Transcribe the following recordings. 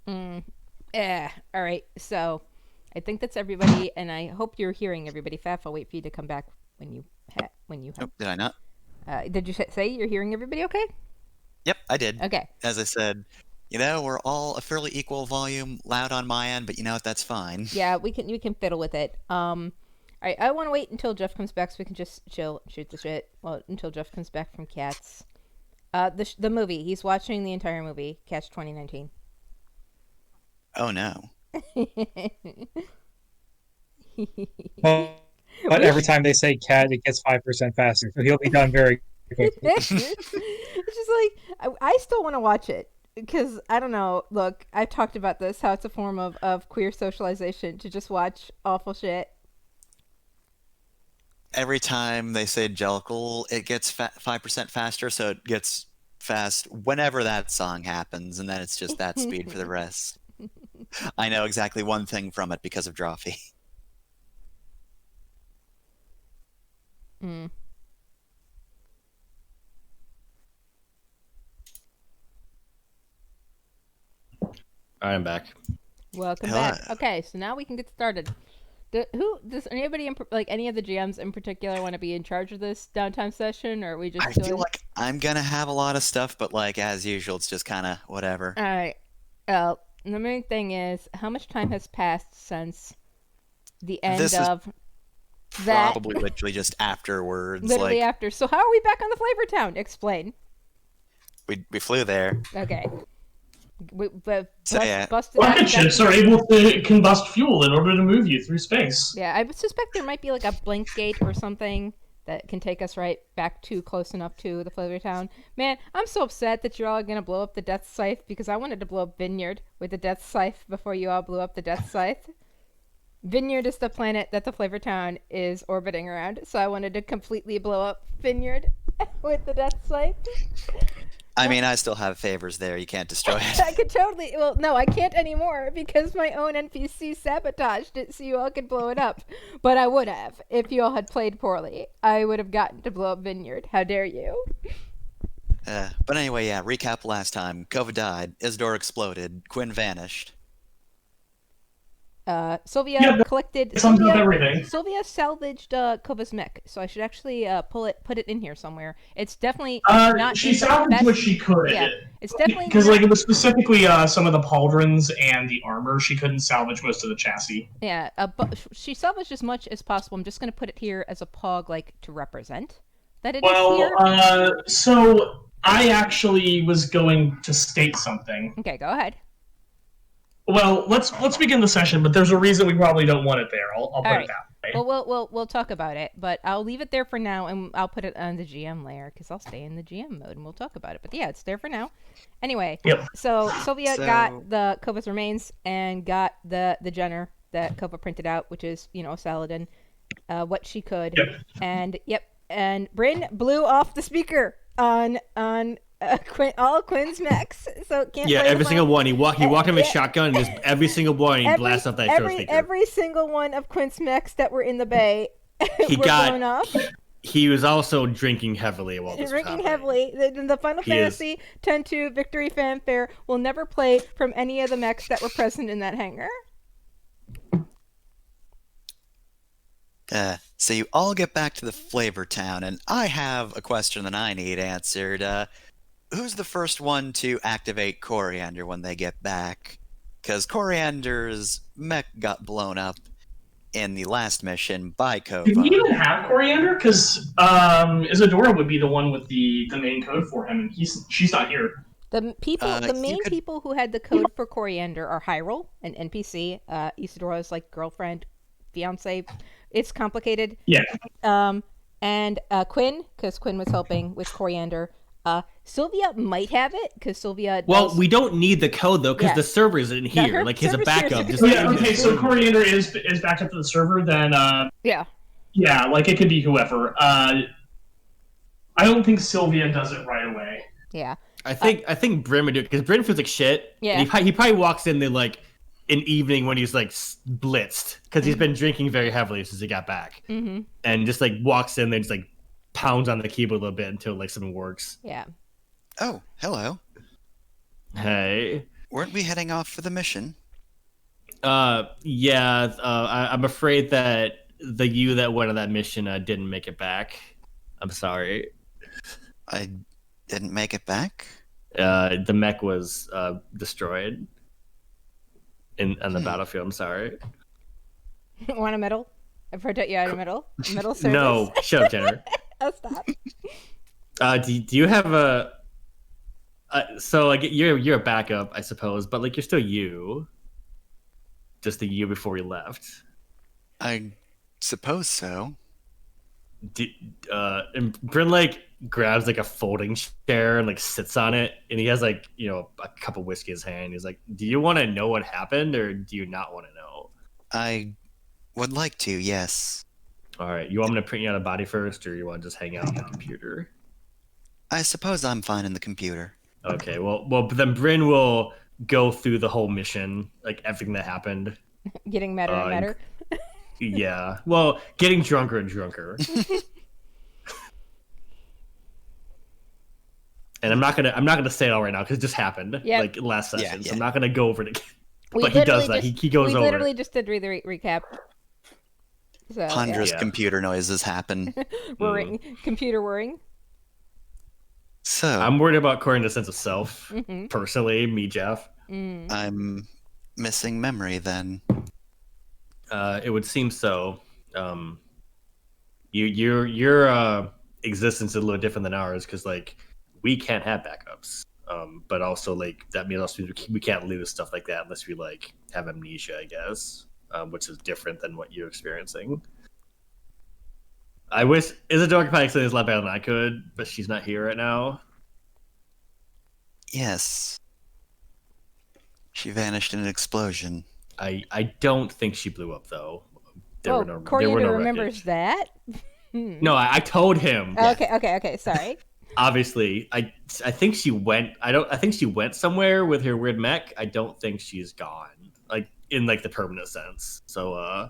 Mm, yeah. All right. So, I think that's everybody, and I hope you're hearing everybody. Faf, I'll wait for you to come back when you Oh, have. did I not? Did you say you're hearing everybody? Okay. Yep, I did. Okay. As I said, we're all a fairly equal volume, loud on my end, but you know what? That's fine. Yeah, we can fiddle with it. All right. I want to wait until Jeff comes back so we can just chill, shoot the shit. Well, until Jeff comes back from Cats. The movie. He's watching the entire movie, Catch 2019. Oh no. But every Wish time they say cat, it gets 5% faster. So he'll be done very quickly. it's just like I still want to watch it because I don't know. Look, I've talked about this how it's a form of queer socialization to just watch awful shit. Every time they say Jellicle, it gets 5% faster, so it gets fast whenever that song happens, and then it's just that speed for the rest. I know exactly one thing from it because of Drawfee. Mm. I'm back. Welcome Hello. back. Okay, so now we can get started. Who does anybody like any of the GMs in particular want to be in charge of this downtime session, or are we just I doing? feel like I'm gonna have a lot of stuff, but like as usual, it's just kind of whatever. All right. The main thing is how much time has passed since the end This is of that. probably literally just afterwards. Literally Like after. So how are we back on the Flavor Town? Explain. we flew there. Okay. So yeah, Busted out. Rocket ships are able to combust fuel in order to move you through space. Yeah, I suspect there might be like a blink gate or something that can take us right back to close enough to the Flavor Town. Man, I'm so upset that you're all gonna blow up the Death Scythe because I wanted to blow up Vineyard with the Death Scythe before you all blew up the Death Scythe. Vineyard is the planet that the Flavor Town is orbiting around, so I wanted to completely blow up Vineyard with the Death Scythe. I mean, I still have favors there. You can't destroy it. I could totally. Well, no, I can't anymore because my own NPC sabotaged it so you all could blow it up. But I would have if you all had played poorly. I would have gotten to blow up Vineyard. How dare you? But anyway, yeah. Recap last time. Kova died. Isidore exploded. Quinn vanished. Sylvia Yeah, collected. sums up everything. Sylvia salvaged Kova's mech, so I should actually put it in here somewhere. It's definitely not. She salvaged what she could. Yeah, it's definitely because not, like it was specifically some of the pauldrons and the armor. She couldn't salvage most of the chassis. Yeah, but she salvaged as much as possible. I'm just gonna put it here as a pog, like to represent that it is here. So I actually was going to state something. Okay, go ahead. Well, let's begin the session, but there's a reason we probably don't want it there. I'll put it that way. Well, we'll talk about it, but I'll leave it there for now, and I'll put it on the GM layer because I'll stay in the GM mode and we'll talk about it. But yeah, it's there for now. Anyway, Yep. So Sylvia got the Kova's remains and got the Jenner that Kova printed out, which is Saladin, what she could, and Bryn blew off the speaker on all Quinn's mechs, so can't. Yeah, every single one. He walked in with a shotgun, and just every single one he blasts off that throw speaker. Every single one of Quinn's mechs that were in the bay He were got blown off. He was also drinking heavily while this was happening. The Final Fantasy X-2 Victory Fanfare will never play from any of the mechs that were present in that hangar. So you all get back to the Flavor Town, and I have a question that I need answered. Who's the first one to activate Coriander when they get back? Because Coriander's mech got blown up in the last mission by Kova. Did we even have Coriander? Because Isadora would be the one with the main code for him, and she's not here. The main people who had the code for Coriander are Hyrule, an NPC, Isadora's like girlfriend, fiance. It's complicated. Yeah. And Quinn, because Quinn was helping with Coriander. Sylvia might have it because Sylvia. Well, we don't need the code though because the server isn't here. Like he's a backup. So Coriander is backed up to the server. Then yeah, like it could be whoever. I don't think Sylvia does it right away. Yeah. I think Bryn would do it because Bryn feels like shit. Yeah. And he probably walks in there like an evening when he's like blitzed because he's been drinking very heavily since he got back, and just like walks in there and just like pounds on the keyboard a little bit until like something works. Yeah. Oh, hello. Hey. Weren't we heading off for the mission? Yeah. I'm afraid that the you that went on that mission didn't make it back. I'm sorry. I didn't make it back? The mech was destroyed on the battlefield. I'm sorry. Want a medal? I protect you out of medal. Medal service. No, shut up, Jenner. Oh, stop. Do you have a? So like you're a backup, I suppose, but like you're still you. Just the year before we left. I suppose so. And Bryn like grabs like a folding chair and like sits on it, and he has like a cup of whiskey in his hand. He's like, "Do you want to know what happened, or do you not want to know?" I would like to, yes. All right, you want me to print you out a body first, or you want to just hang out on the computer? I suppose I'm fine in the computer. Okay, well, then Bryn will go through the whole mission, like everything that happened. Getting madder and madder. Yeah, well, getting drunker and drunker. And I'm not gonna say it all right now because it just happened, like last session. So I'm not gonna go over it again. But he does that. He goes over. We literally just did the recap. So, Ponderous computer noises happen. Whirring, computer whirring. So I'm worried about Corinne's sense of self. Personally, me, Jeff. I'm missing memory then. It would seem so. Your existence is a little different than ours because like we can't have backups. But also like that means also we can't lose stuff like that unless we like have amnesia, I guess, which is different than what you're experiencing. I wish Isadora could probably explain this a lot better than I could, but she's not here right now. Yes. She vanished in an explosion. I don't think she blew up though. Coriander remembers that. No, I told him. Okay. Sorry. Obviously, I think she went. I think she went somewhere with her weird mech. I don't think she's gone, like in like the permanent sense. So,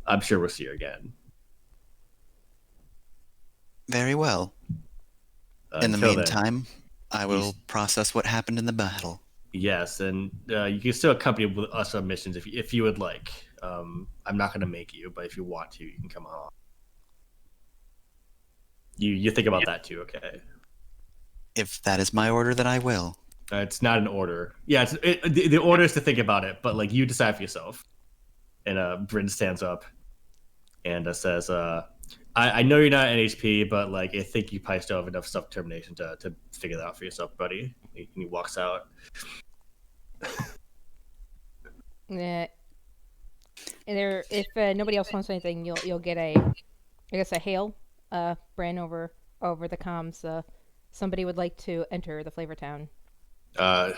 I'm sure we'll see her again. Very well. In the meantime, I will process what happened in the battle. Yes, and you can still accompany with us on missions if you would like. I'm not going to make you, but if you want to, you can come along. You think about that too, okay? If that is my order, then I will. It's not an order. Yeah, the order is to think about it, but like you decide for yourself. And Bryn stands up and says, I know you're not NHP, but like I think you probably still have enough self-determination to figure that out for yourself, buddy. And he walks out. Yeah. If nobody else wants anything, you'll get a hail, Bryn over the comms. Somebody would like to enter the Flavor Town.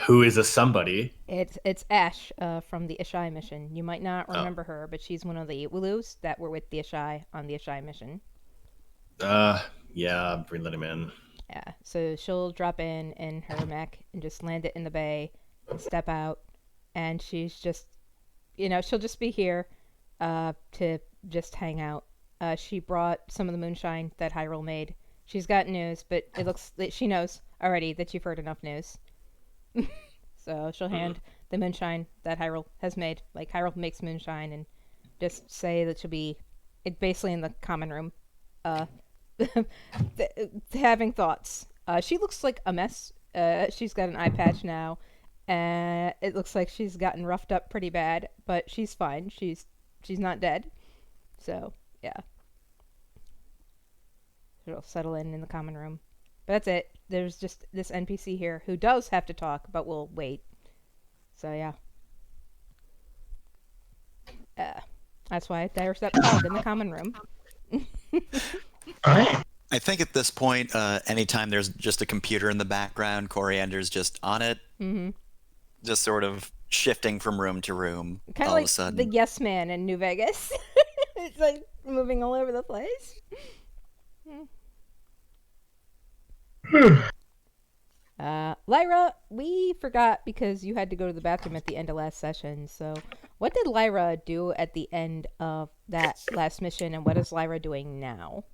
Who is a somebody? It's Ash from the Ishai mission. You might not remember her, but she's one of the Wooloos that were with the Ishai on the Ishai mission. Yeah, Bryn let him in. Yeah, so she'll drop in her mech and just land it in the bay, and step out, and she's just, she'll just be here, to just hang out. She brought some of the moonshine that Hyrule made. She's got news, but it looks that she knows already that you've heard enough news. So she'll hand the moonshine that Hyrule has made. Like Hyrule makes moonshine, and just say that she'll be basically in the common room, having thoughts. She looks like a mess. She's got an eye patch now, and it looks like she's gotten roughed up pretty bad, but she's fine. She's not dead. So yeah, she'll settle in the common room. But that's it. There's just this NPC here who does have to talk, but we'll wait. So yeah. That's why there's that pug in the common room. Alright. I think at this point, anytime there's just a computer in the background, Coriander's just on it. Mm-hmm. Just sort of shifting from room to room. Kind of like the Yes Man in New Vegas. It's like moving all over the place. Lyra, we forgot because you had to go to the bathroom at the end of last session. So what did Lyra do at the end of that last mission, and what is Lyra doing now?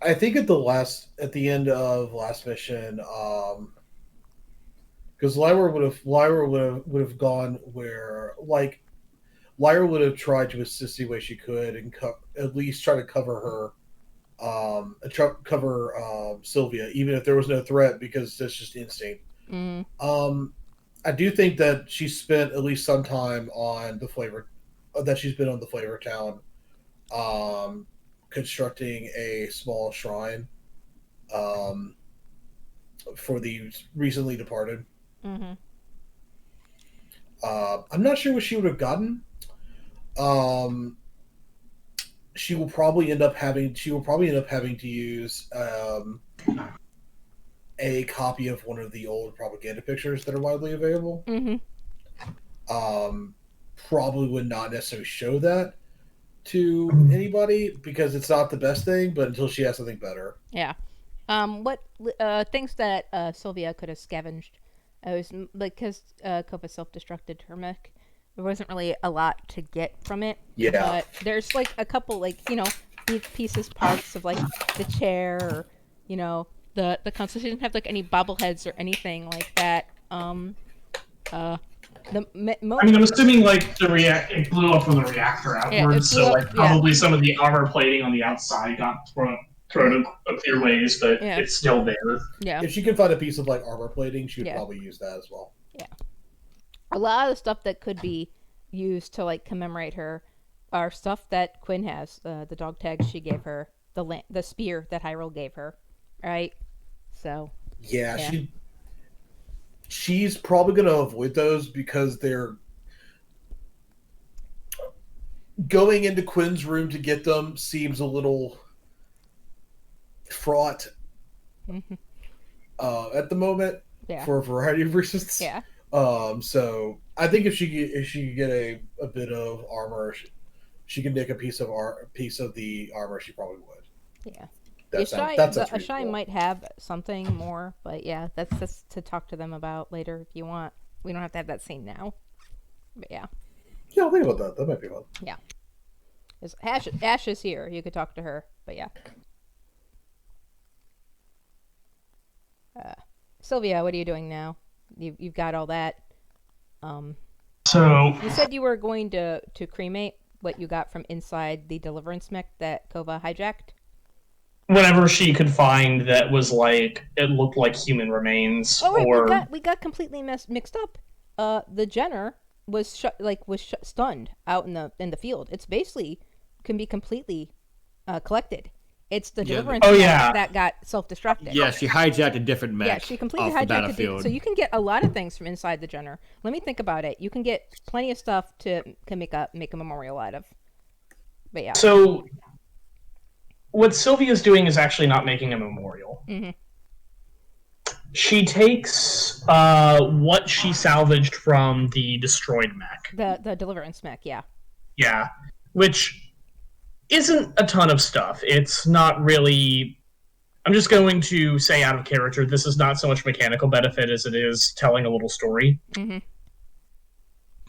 I think at the end of last mission, because Lyra would have gone where Lyra would have tried to assist the way she could and at least try to cover her, Sylvia, even if there was no threat, because that's just instinct. Mm. I do think that she spent at least some time on the flavor that she's been on the Flavor Town, constructing a small shrine, um, for the recently departed. Mm-hmm. I'm not sure what she would have gotten. Um, she will probably end up having to use a copy of one of the old propaganda pictures that are widely available. Mm-hmm. Probably would not necessarily show that to anybody because it's not the best thing, but until she has something better. Yeah. What things that Sylvia could have scavenged? It was because Kova self-destructed her mech. There wasn't really a lot to get from it. Yeah. But there's like a couple pieces, parts of like the chair, or the console. She didn't have like any bobbleheads or anything like that. I'm assuming like it blew up from the reactor outwards, so like probably some of the armor plating on the outside got thrown a clear ways, but it's still there. Yeah. If she can find a piece of like armor plating, she would probably use that as well. Yeah. A lot of the stuff that could be used to like commemorate her are stuff that Quinn has. The dog tags she gave her, the spear that Hyrule gave her, right? So. Yeah. She's probably going to avoid those because they're going into Quinn's room to get them seems a little fraught at the moment for a variety of reasons. Yeah. So I think if she could get a bit of armor, she can nick a piece of the armor. She probably would. Yeah. Ashai might have something more, but yeah, that's to talk to them about later if you want. We don't have to have that scene now. But yeah. Yeah, I'll think about that. That might be fun. Yeah. Ash is here. You could talk to her, but yeah. Sylvia, what are you doing now? You've got all that. So you said you were going to cremate what you got from inside the deliverance mech that Kova hijacked. Whatever she could find that was like it looked like human remains. Oh wait, we got completely mixed up. The Jenner was stunned out in the field. It's basically can be completely collected. It's the deliverance that got self-destructed. Yeah, she hijacked a different mech. Yeah, she completely hijacked the battlefield. So you can get a lot of things from inside the Jenner. Let me think about it. You can get plenty of stuff to make a memorial out of. But yeah. So what Sylvia's doing is actually not making a memorial. Mm-hmm. She takes what she salvaged from the destroyed mech. The deliverance mech, yeah. Yeah, which isn't a ton of stuff. It's not really... I'm just going to say out of character, this is not so much mechanical benefit as it is telling a little story. Mm-hmm.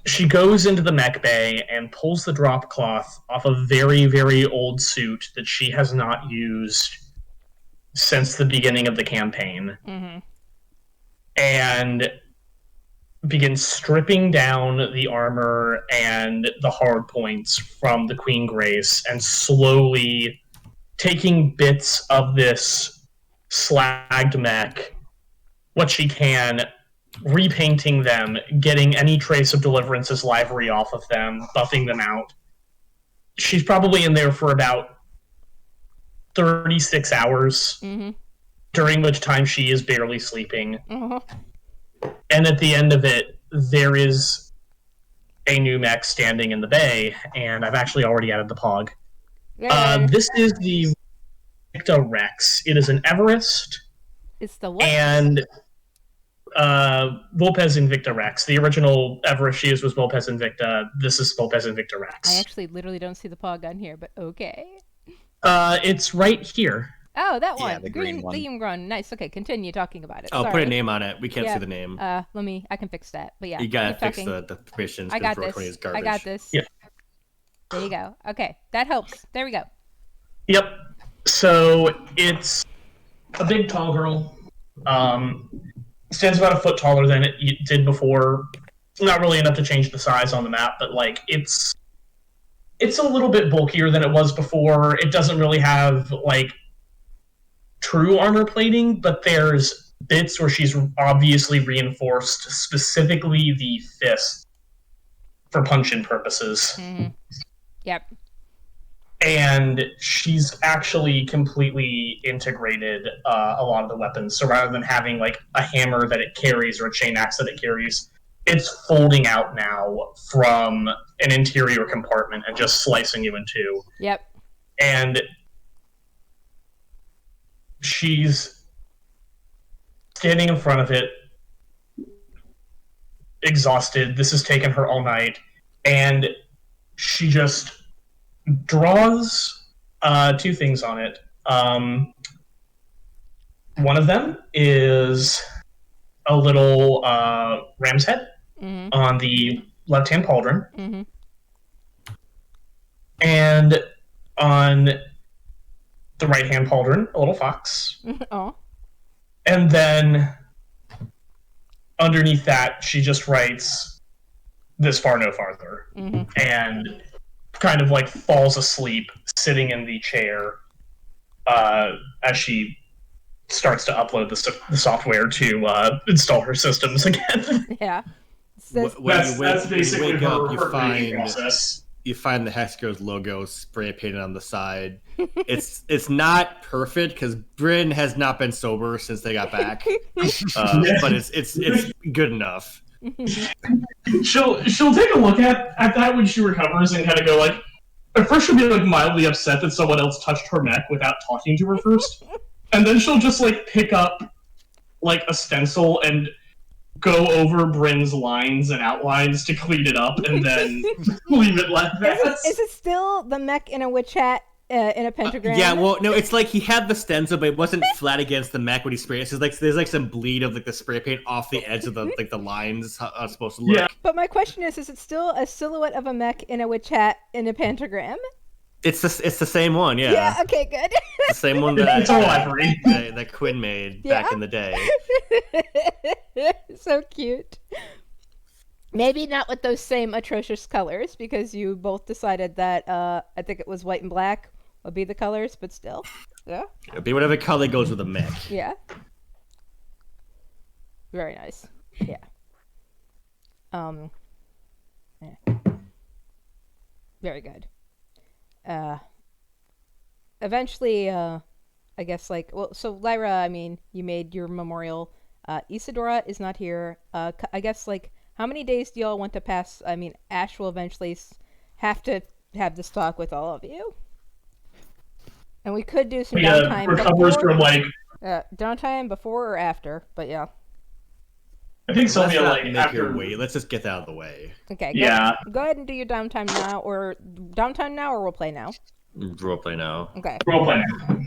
She goes into the mech bay and pulls the drop cloth off a very, very old suit that she has not used since the beginning of the campaign. Mm-hmm. And begins stripping down the armor and the hard points from the Queen Grace and slowly taking bits of this slagged mech, what she can, repainting them, getting any trace of Deliverance's livery off of them, buffing them out. She's probably in there for about 36 hours, during which time she is barely sleeping. And at the end of it, there is a new mech standing in the bay, and I've actually already added the pog. This is the Victa Rex. It is an Everest. It's the what? And Volpez Invicta Rex. The original Everest she used was Volpez Invicta. This is Volpez Invicta Rex. I actually literally don't see the pog on here, but okay. It's right here. Oh, that one. Yeah, the green one. Medium grown. Nice. Okay, continue talking about it. Oh, Sorry. put a name on it. We can't see the name. I can fix that. But yeah, you gotta keep fix talking. the permissions. I got this. Is garbage. I got this. Yeah. There you go. Okay, that helps. There we go. Yep. So it's a big, tall girl. Stands about a foot taller than it did before. Not really enough to change the size on the map, but like it's a little bit bulkier than it was before. It doesn't really have like true armor plating, but there's bits where she's obviously reinforced, specifically the fist for punch-in purposes. Mm-hmm. Yep. And she's actually completely integrated a lot of the weapons. So rather than having like a hammer that it carries or a chain axe that it carries, it's folding out now from an interior compartment and just slicing you in two. Yep. And she's standing in front of it, exhausted. This has taken her all night. And she just draws two things on it. One of them is a little ram's head on the left-hand pauldron. Mm-hmm. And on the right-hand pauldron, a little fox. Oh. And then underneath that, she just writes, "This far, no farther." Mm-hmm. And kind of like falls asleep sitting in the chair as she starts to upload the software to install her systems again. Yeah. That's basically wake her, up, her creating process. you find the Hexagon's logo spray painted on the side. It's not perfect because Bryn has not been sober since they got back, but it's good enough. She'll take a look at that when she recovers and kind of go like, at first she'll be like mildly upset that someone else touched her neck without talking to her first, and then she'll just like pick up like a stencil and go over Bryn's lines and outlines to clean it up, and then leave it like that. Is it still the mech in a witch hat in a pentagram? Yeah, well, no, it's like he had the stencil, but it wasn't flat against the mech when he sprayed it. So like there's like some bleed of like the spray paint off the edge of the like the lines how it's supposed to look. Yeah. But my question is it still a silhouette of a mech in a witch hat in a pentagram? It's the same one, yeah. Yeah, okay, good. The same one that It's all library. that Quinn made back Yeah. in the day. So cute. Maybe not with those same atrocious colors, because you both decided that I think it was white and black would be the colors, but still. Yeah. It'll be whatever color goes with the mech. Yeah. Very nice. Yeah. Yeah. Very good. Eventually, I guess, like, well, so Lyra, I mean, you made your memorial. Isadora is not here. I guess, like, how many days do y'all want to pass? I mean, Ash will eventually have to have this talk with all of you. And we could do some downtime recovers before, from like, downtime before or after, but yeah. I think Let's Sylvia not like make after her wait. Let's just get that out of the way. Okay, Yeah. go ahead and do your downtime now, or we'll play now. Roleplay now. Okay. roleplay.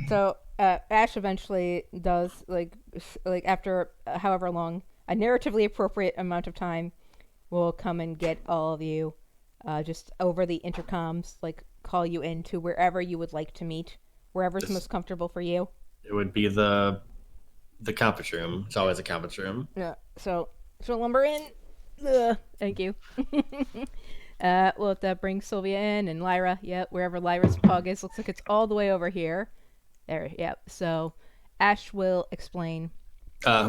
So Ash eventually does like after however long a narratively appropriate amount of time will come and get all of you, just over the intercoms, like call you into wherever you would like to meet, wherever's most comfortable for you. It would be the conference room. It's always a conference room. Yeah. So lumber in. Thank you. We'll have to bring Sylvia in and Lyra. Yeah, wherever Lyra's pug is. Looks like it's all the way over here. There. Yep. So Ash will explain.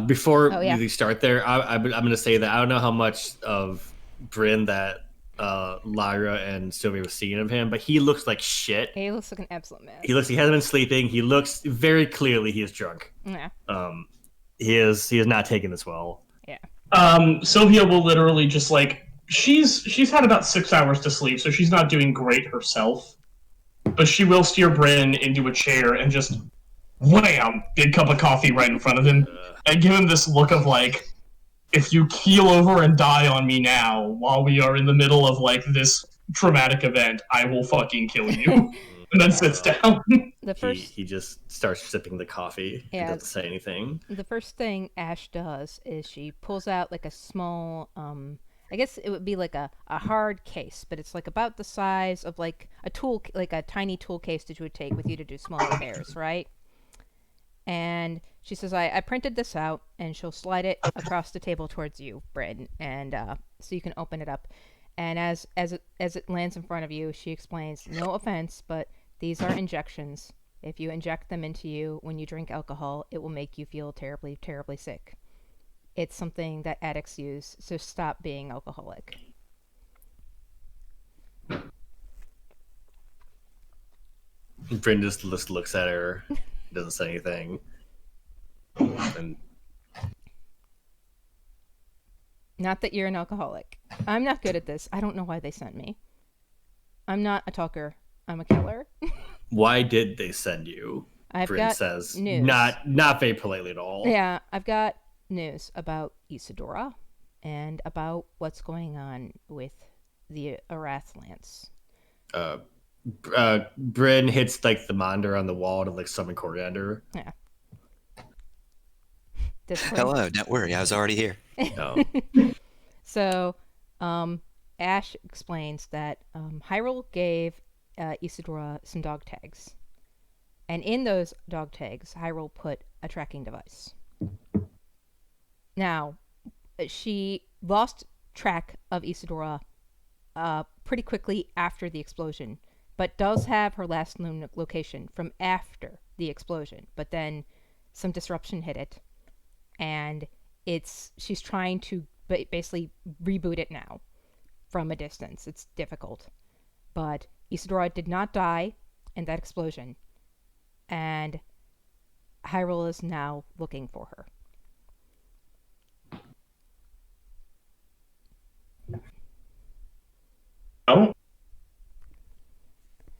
Before yeah. we start there, I'm going to say that I don't know how much of Bryn that Lyra and Sylvia was seeing of him, but he looks like shit. He looks like an absolute mess. He hasn't been sleeping. He looks very clearly he is drunk. Yeah. He is not taking this well. Yeah. Sylvia will literally just like she's had about 6 hours to sleep, so she's not doing great herself. But she will steer Bryn into a chair and just wham, big cup of coffee right in front of him, and give him this look of like, if you keel over and die on me now while we are in the middle of like this traumatic event, I will fucking kill you. And then sits down. He just starts sipping the coffee. Yeah. He doesn't say anything. The first thing Ash does is she pulls out like a small I guess it would be like a hard case, but it's like about the size of like a tool, like a tiny tool case that you would take with you to do small repairs, right? And she says, I printed this out, and she'll slide it across the table towards you, Bryn, and so you can open it up. And as it lands in front of you, she explains, no offense, but these are injections. If you inject them into you when you drink alcohol, it will make you feel terribly, terribly sick. It's something that addicts use, so stop being alcoholic. Bryn just looks at her, doesn't say anything. And Not that you're an alcoholic. I'm not good at this. I don't know why they sent me. I'm not a talker. I'm a killer. why did they send you? I've Bryn got says, news. not very politely at all. Yeah, I've got news about Isadora and about what's going on with the Arathlands. Bryn hits like the monitor on the wall to like summon Coriander. Yeah. Discord. Hello, don't worry, I was already here. No. So, Ash explains that Hyrule gave Isadora some dog tags. And in those dog tags, Hyrule put a tracking device. Now, she lost track of Isadora pretty quickly after the explosion, but does have her last known location from after the explosion. But then some disruption hit it, and she's trying to basically reboot it now from a distance. It's difficult. But Isadora did not die in that explosion, and Hyrule is now looking for her. Oh,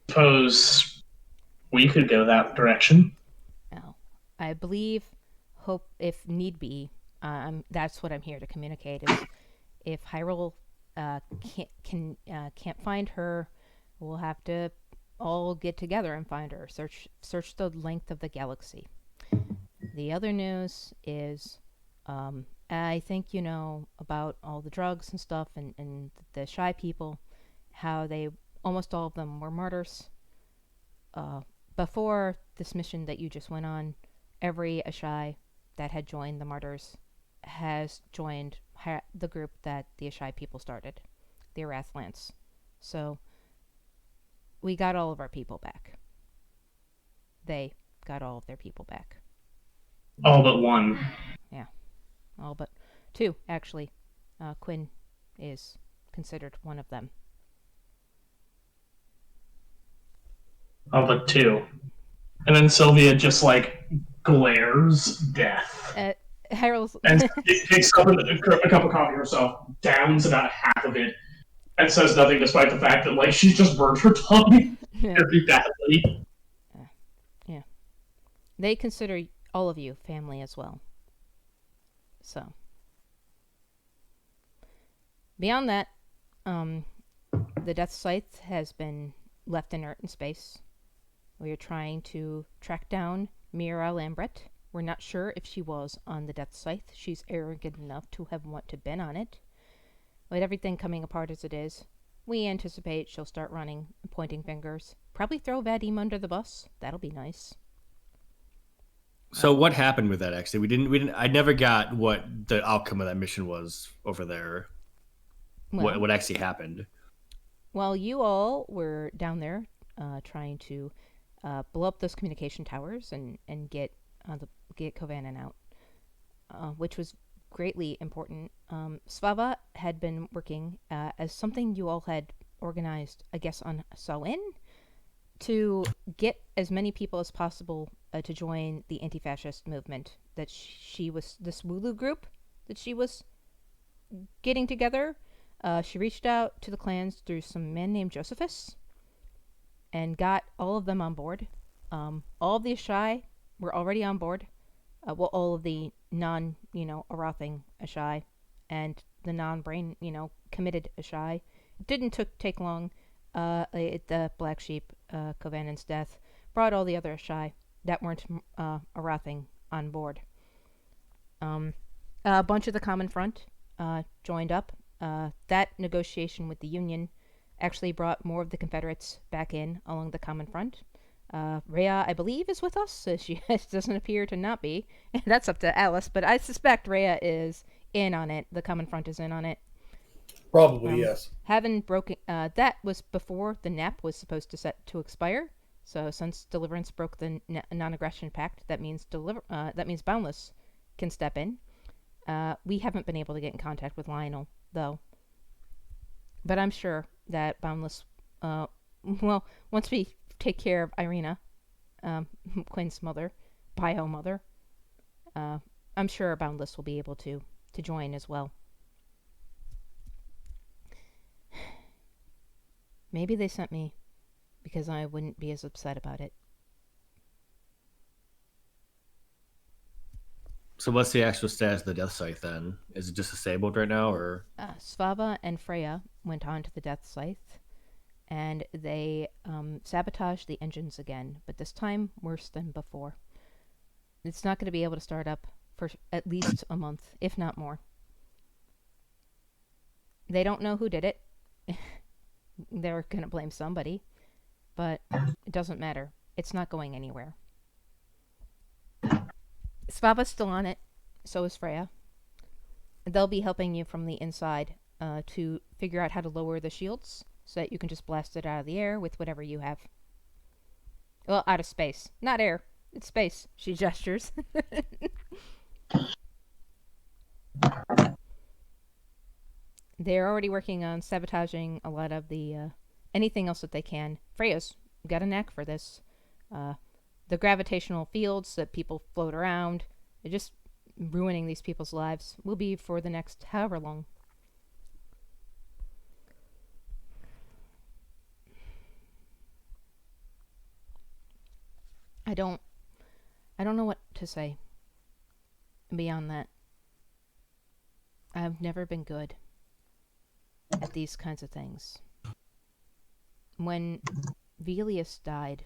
suppose we could go that direction. Now, I believe, hope if need be, that's what I'm here to communicate. Is if Hyrule can't find her, we'll have to all get together and find her. Search the length of the galaxy. The other news is, I think you know about all the drugs and stuff, and the shy people, how they almost all of them were martyrs. Before this mission that you just went on, every Ashai that had joined the martyrs has joined the group that the Ashai people started, the Arathlands. So we got all of our people back. They got all of their people back. All but one. Yeah, all but two, actually. Quinn is considered one of them. All but two. And then Sylvia just like glares death. Harold's And picks up a cup of coffee herself, downs about half of it, and says nothing despite the fact that like she's just burned her tongue very badly. Yeah. They consider all of you family as well. So. Beyond that, the Death Scythe has been left inert in space. We are trying to track down Mira Lambret. We're not sure if she was on the Death Scythe. She's arrogant enough to have want to been on it. With everything coming apart as it is, we anticipate she'll start running and pointing fingers. Probably throw Vadim under the bus. That'll be nice. So what happened with that? Actually, we didn't. I never got what the outcome of that mission was over there. Well, What actually happened? Well, you all were down there trying to blow up those communication towers and get Kovanen out, which was greatly important. Svava had been working as something you all had organized, I guess, on Soin to get as many people as possible to join the anti-fascist movement that she was, this Wulu group that she was getting together. She reached out to the clans through some man named Josephus and got all of them on board. All of the Ashai were already on board. All of the non-Arathing Ashai and the non-brain, committed Ashai. It didn't take long. The Black Sheep, Kovanen's death, brought all the other Ashai that weren't Arathing on board. A bunch of the Common Front joined up That negotiation with the Union actually brought more of the Confederates back in along the common front. Rhea, I believe, is with us. So she doesn't appear to not be. That's up to Alice, but I suspect Rhea is in on it. The common front is in on it. Probably, yes. Having broken, that was before the NAP was supposed to set to expire. So since Deliverance broke the non-aggression pact, that means Boundless can step in. We haven't been able to get in contact with Lionel though, but I'm sure that Boundless, well, once we take care of Irina, Quinn's mother, bio mother, I'm sure Boundless will be able to join as well. Maybe they sent me because I wouldn't be as upset about it. So what's the actual status of the death scythe then? Is it just disabled right now, or? Svava and Freya went on to the death scythe, and they sabotaged the engines again, but this time worse than before. It's not going to be able to start up for at least a month, if not more. They don't know who did it. They're going to blame somebody, but it doesn't matter. It's not going anywhere. Svava's still on it. So is Freya. They'll be helping you from the inside to figure out how to lower the shields so that you can just blast it out of the air with whatever you have. Well, out of space. Not air. It's space. She gestures. They're already working on sabotaging a lot of the anything else that they can. Freya's got a knack for this. The gravitational fields that people float around, they're just ruining these people's lives. Will be for the next however long. I don't know what to say beyond that. I've never been good at these kinds of things. When Velius died,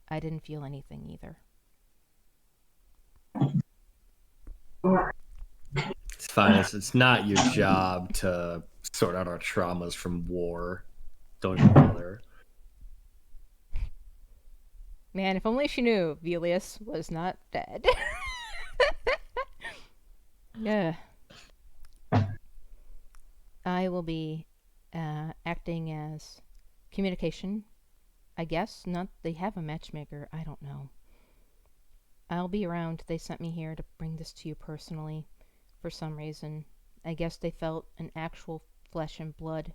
I didn't feel anything either. It's fine. It's not your job to sort out our traumas from war. Don't even bother. Man, if only she knew Velius was not dead. Yeah. I will be acting as communication, I guess. Not they have a matchmaker. I don't know. I'll be around. They sent me here to bring this to you personally for some reason. I guess they felt an actual flesh and blood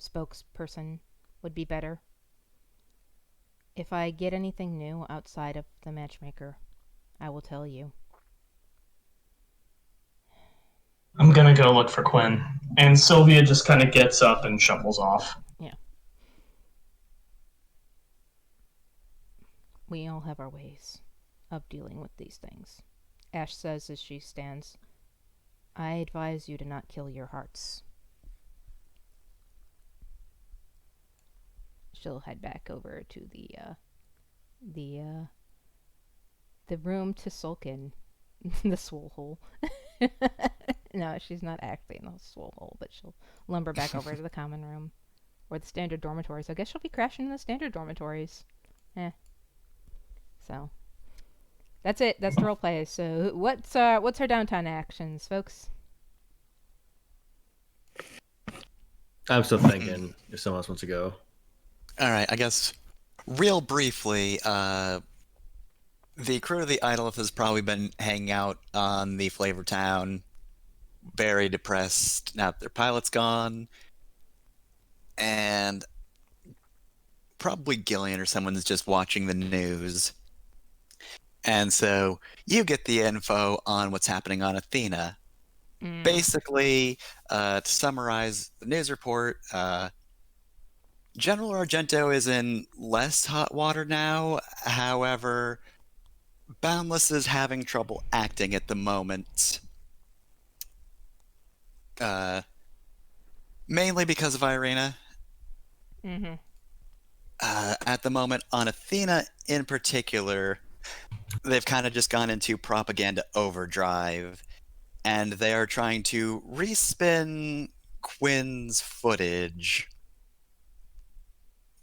spokesperson would be better. If I get anything new outside of the matchmaker, I will tell you. I'm gonna go look for Quinn. And Sylvia just kind of gets up and shuffles off. Yeah. We all have our ways of dealing with these things. Ash says as she stands, I advise you to not kill your hearts. She'll head back over to the room to sulk in, the swole hole. No, she's not actually in the swole hole, but she'll lumber back over to the common room or the standard dormitories. I guess she'll be crashing in the standard dormitories. So that's it. That's the roleplay. So what's her downtown actions, folks? I'm still thinking if someone else wants to go. All right, I guess real briefly, the crew of the Idolith has probably been hanging out on the Flavor Town, very depressed now that their pilot's gone, and probably Gillian or someone's just watching the news. And so you get the info on what's happening on Athena. Basically, to summarize the news report, General Argento is in less hot water now. However, Boundless is having trouble acting at the moment. Mainly because of Irina. Mm-hmm. At the moment, on Athena in particular, they've kind of just gone into propaganda overdrive. and they are trying to respin Quinn's footage.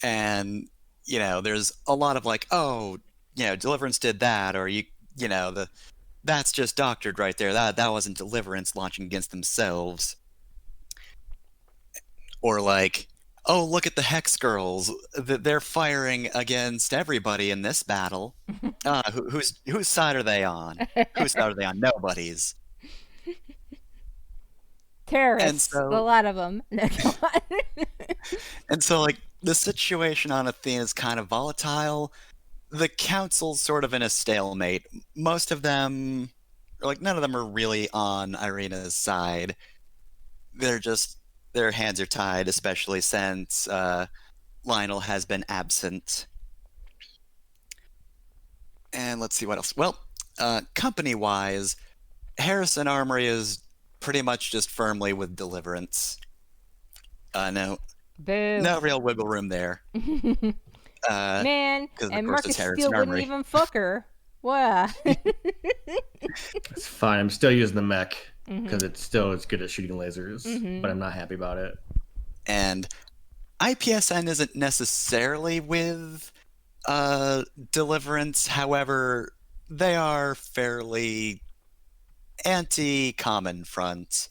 And, there's a lot of like, oh, Deliverance did that, or that's just doctored right there. That wasn't Deliverance launching against themselves. Or like, oh, look at the Hex Girls. They're firing against everybody in this battle. Whose side are they on? Whose side are they on? Nobody's. Terrorists, so- a lot of them. No, come on. And so, like, the situation on Athena is kind of volatile. The council's sort of in a stalemate. Most of them, none of them are really on Irina's side. Their hands are tied, especially since Lionel has been absent. And let's see what else. Well, company-wise, Harrison Armory is pretty much just firmly with Deliverance. No Boo. real wiggle room there. Man, 'cause of and course Marcus it's Harrison Steele wouldn't Armory. even fuck her. What? It's fine. I'm still using the mech because it's still as good at shooting lasers, but I'm not happy about it. And IPSN isn't necessarily with Deliverance. However, they are fairly anti-Common Front.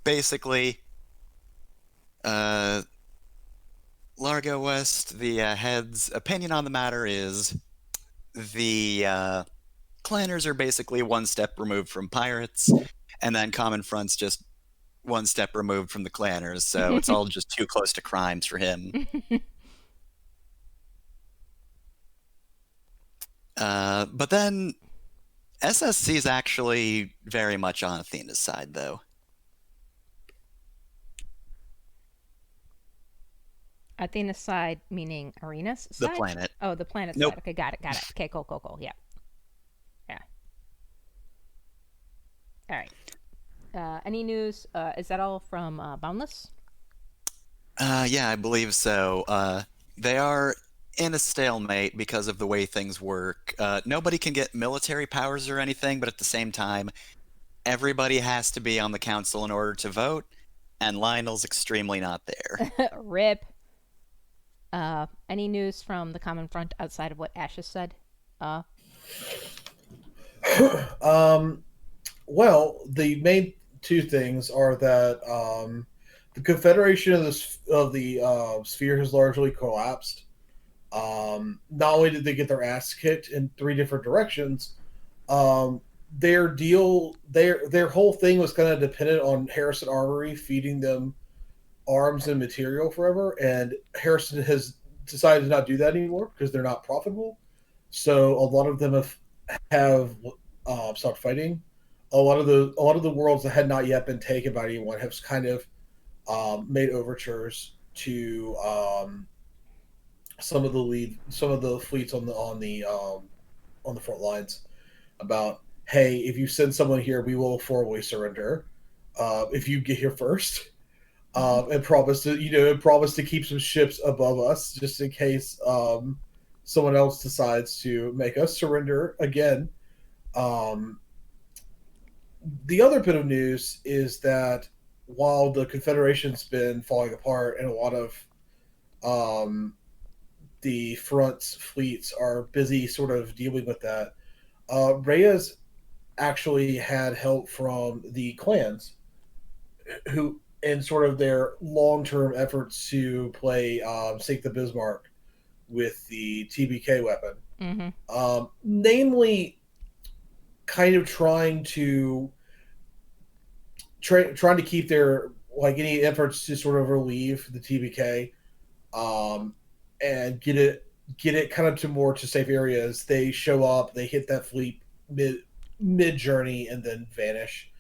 Basically, Largo West, the head's opinion on the matter is the clanners are basically one step removed from pirates, and then Common Front's just one step removed from the clanners, so it's all just too close to crimes for him. But then SSC is actually very much on Athena's side, though. Athena's side, meaning Irina's The side? planet. Oh, the planet's Nope. side. Okay, got it. Okay, cool. Yeah. All right. Any news? Is that all from Boundless? Yeah, I believe so. They are in a stalemate because of the way things work. Nobody can get military powers or anything, but at the same time, everybody has to be on the council in order to vote, and Lionel's extremely not there. Rip. Any news from the Common Front outside of what Ash has said? Well, the main two things are that the Confederation of the Sphere has largely collapsed. Not only did they get their ass kicked in 3 different directions, their whole thing was kind of dependent on Harrison Armory feeding them arms and material forever, and Harrison has decided to not do that anymore because they're not profitable. So a lot of them have stopped fighting. A lot of the worlds that had not yet been taken by anyone have kind of made overtures to some of the fleets on the front lines about, hey, if you send someone here, we will formally surrender if you get here first, and promise to keep some ships above us just in case someone else decides to make us surrender again. The other bit of news is that while the Confederation's been falling apart and a lot of the front's fleets are busy sort of dealing with that, Rhea's actually had help from the clans who in sort of their long-term efforts to play Sink the Bismarck with the TBK weapon. Namely kind of trying to keep their any efforts to sort of relieve the TBK and get it kind of to safe areas. They show up, they hit that fleet mid journey and then vanish,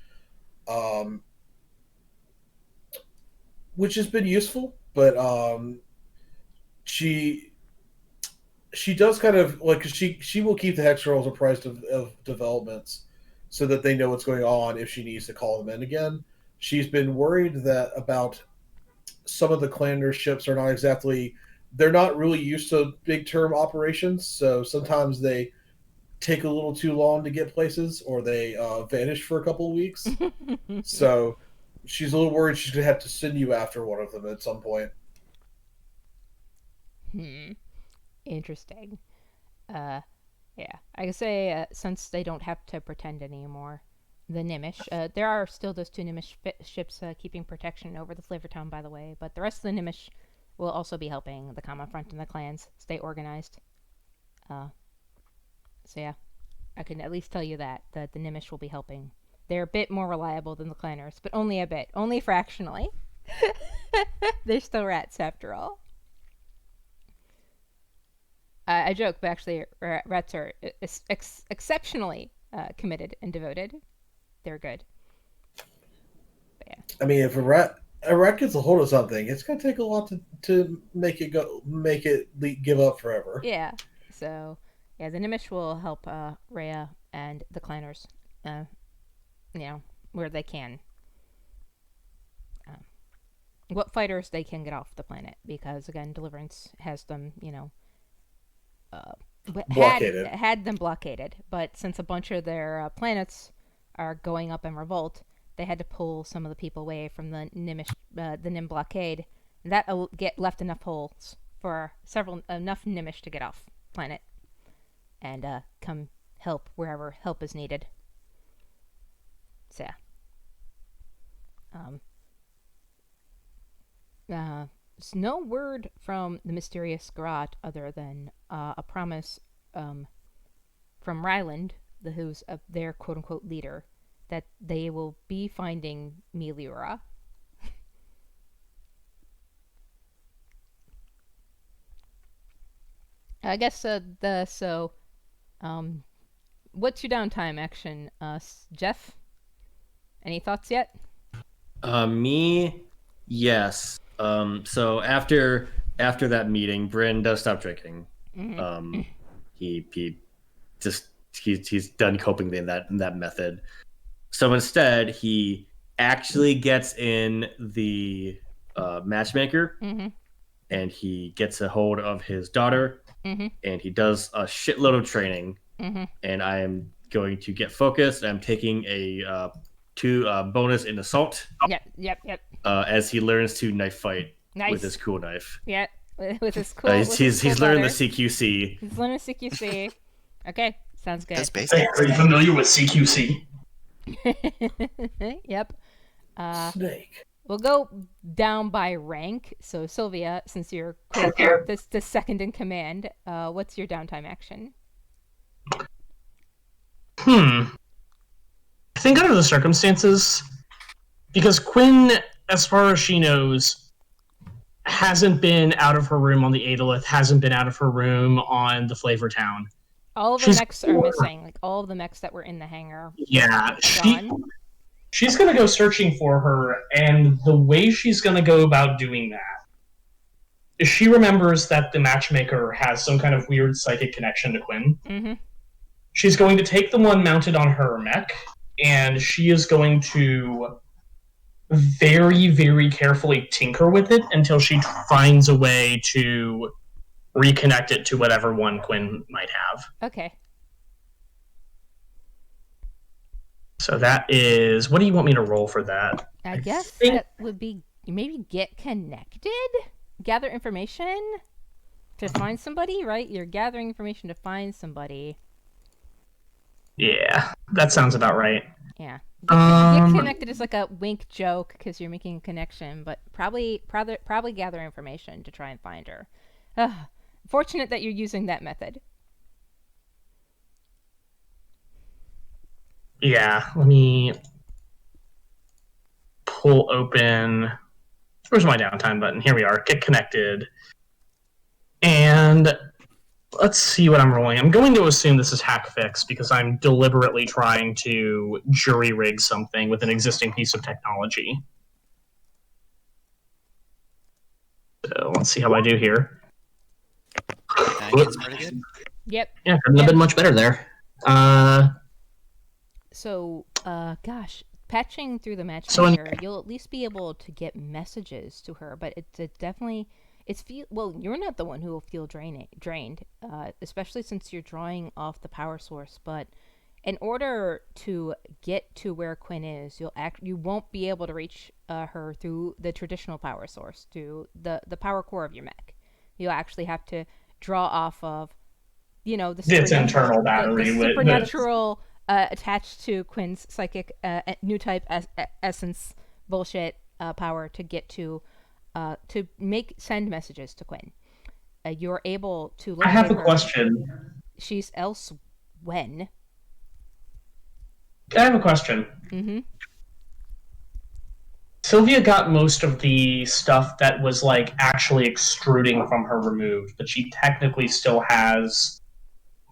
which has been useful. But she does kind of she will keep the Hex Girls apprised of developments so that they know what's going on if she needs to call them in again. She's been worried about some of the Clanner ships they're not really used to big term operations, so sometimes they take a little too long to get places, or they vanish for a couple of weeks. So she's a little worried she's gonna have to send you after one of them at some point. Interesting. Yeah, I can say since they don't have to pretend anymore, the Nimish. There are still those 2 Nimish ships keeping protection over the Flavor Town, by the way, but the rest of the Nimish will also be helping the Common Front and the clans stay organized. So yeah, I can at least tell you that the Nimish will be helping. They're a bit more reliable than the clanners, but only a bit, only fractionally. They're still rats after all. I joke, but actually, rats are exceptionally committed and devoted. They're good. But yeah. I mean, if a rat gets a hold of something, it's gonna take a lot to make it give up forever. Yeah. So, yeah, the Nimish will help Rhea and the clanners, where they can. What fighters they can get off the planet, because again, Deliverance has them, Blockaded. had them blockaded. But since a bunch of their planets are going up in revolt, they had to pull some of the people away from the Nim blockade. And that'll get left enough holes for enough Nimish to get off planet and come help wherever help is needed. So yeah. There's no word from the mysterious Garrote other than a promise from Ryland, who's their quote-unquote leader, that they will be finding Meliora. I guess what's your downtime action, Jeff? Any thoughts yet? Me, yes. So after that meeting, Bryn does stop drinking. Mm-hmm. He's done coping in that method. So instead, he actually gets in the matchmaker, Mm-hmm. and he gets a hold of his daughter, Mm-hmm. and he does a shitload of training. Mm-hmm. And I am going to get focused. I'm taking a 2 bonus in assault. Yep. As he learns to knife fight Nice. with his cool knife. Yeah, with his cool. He's learned the CQC. He's learning CQC. Okay, sounds good. That's Hey, basic. are you familiar with CQC? Yep. Snake. We'll go down by rank. So Sylvia, since you're the second in command, what's your downtime action? I think under the circumstances, because Quinn, as far as she knows, hasn't been out of her room on the Adolith, hasn't been out of her room on the Flavor Town. All of the mechs are missing. Like all of the mechs that were in the hangar. Yeah, Gone. she's going to go searching for her, and the way she's going to go about doing that is she remembers that the matchmaker has some kind of weird psychic connection to Quinn. Mm-hmm. She's going to take the one mounted on her mech, and she is going to very, very carefully tinker with it until she finds a way to reconnect it to whatever one Quinn might have. Okay. So that is... What do you want me to roll for that? I guess think- that would be maybe get connected, gather information to find somebody, right? You're gathering information to find somebody. Yeah, that sounds about right. Yeah. Get connected is like a wink joke because you're making a connection, but probably gather information to try and find her. Fortunate that you're using that method. Yeah, let me pull open... Where's my downtime button? Here we are. Get connected. And let's see what I'm rolling. I'm going to assume this is hack fix because I'm deliberately trying to jury rig something with an existing piece of technology. So let's see how I do here. It's pretty good. Yep. Yeah, couldn't have been much better there. So, gosh, patching through the matchmaker, you'll at least be able to get messages to her, but it's definitely well, you're not the one who will feel drained, especially since you're drawing off the power source. But in order to get to where Quinn is, you won't be able to reach her through the traditional power source, through the power core of your mech. You'll actually have to draw off of, the Its internal the battery supernatural attached to Quinn's psychic new type essence bullshit power to get to send messages to Quinn. You're able to locate I have a her. question. She's else when. I have a question. Mm-hmm. Sylvia got most of the stuff that was like actually extruding from her removed, but she technically still has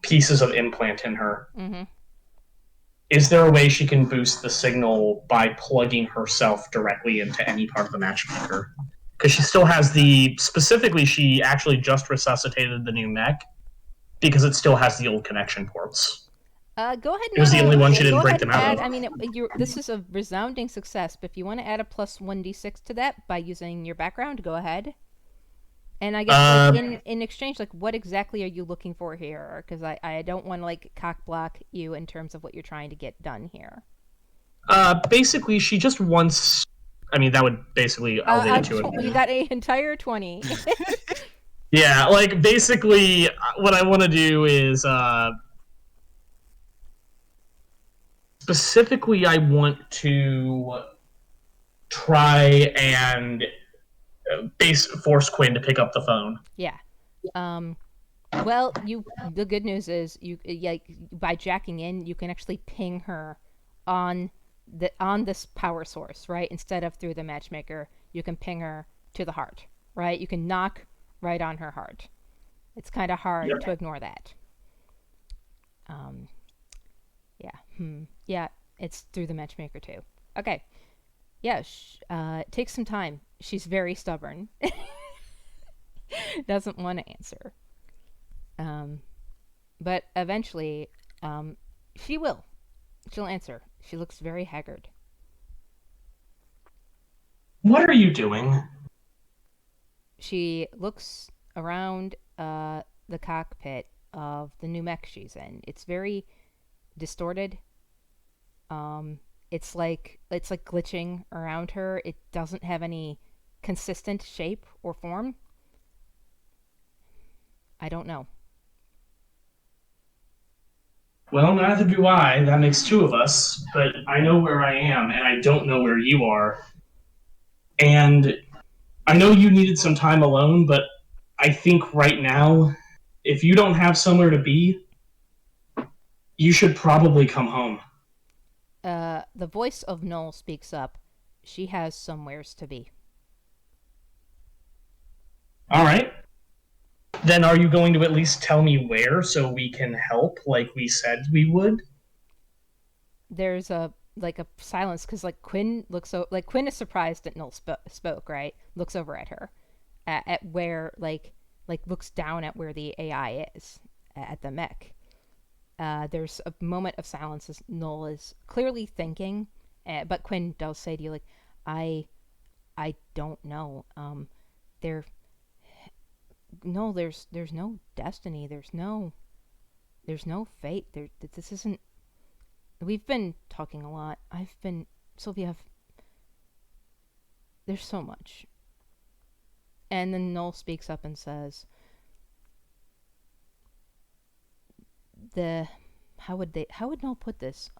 pieces of implant in her. Mm-hmm. Is there a way she can boost the signal by plugging herself directly into any part of the matchmaker? Because she still has specifically, she actually just resuscitated the new mech because it still has the old connection ports. Go ahead and It was the only one she didn't go break ahead them and out add, of. this is a resounding success, but if you want to add a plus 1d6 to that by using your background, go ahead. And I guess in exchange, like, what exactly are you looking for here? Because I don't want to like cock block you in terms of what you're trying to get done here. Basically, she just wants. I mean, that would basically elevate it to it. You got an entire 20. Yeah, like basically, what I want to do is specifically, I want to try and force Quinn to pick up the phone. Yeah. Well, the good news is by jacking in, you can actually ping her on this power source, right? Instead of through the matchmaker, you can ping her to the heart, right? You can knock right on her heart. It's kind of hard to ignore that. Yeah, it's through the matchmaker too. Okay. Yeah, it takes some time. She's very stubborn. Doesn't want to answer. But eventually, she will. She'll answer. She looks very haggard. What are you doing? She looks around the cockpit of the new mech she's in. It's very distorted. It's like glitching around her. It doesn't have any consistent shape or form. I don't know. Well, neither do I. That makes two of us. But I know where I am, and I don't know where you are. And I know you needed some time alone, but I think right now, if you don't have somewhere to be, you should probably come home. The voice of Noel speaks up. She has somewheres to be. All right. Then are you going to at least tell me where so we can help like we said we would? There's a silence because Quinn Quinn is surprised that Noel spoke, right? Looks over at her, at where looks down at where the AI is at the mech. There's a moment of silence as Noel is clearly thinking, but Quinn does say to you I don't know. There's no destiny. There's no fate. This isn't. We've been talking a lot. Sylvia. There's so much. And then Noel speaks up and says, how would Noel put this?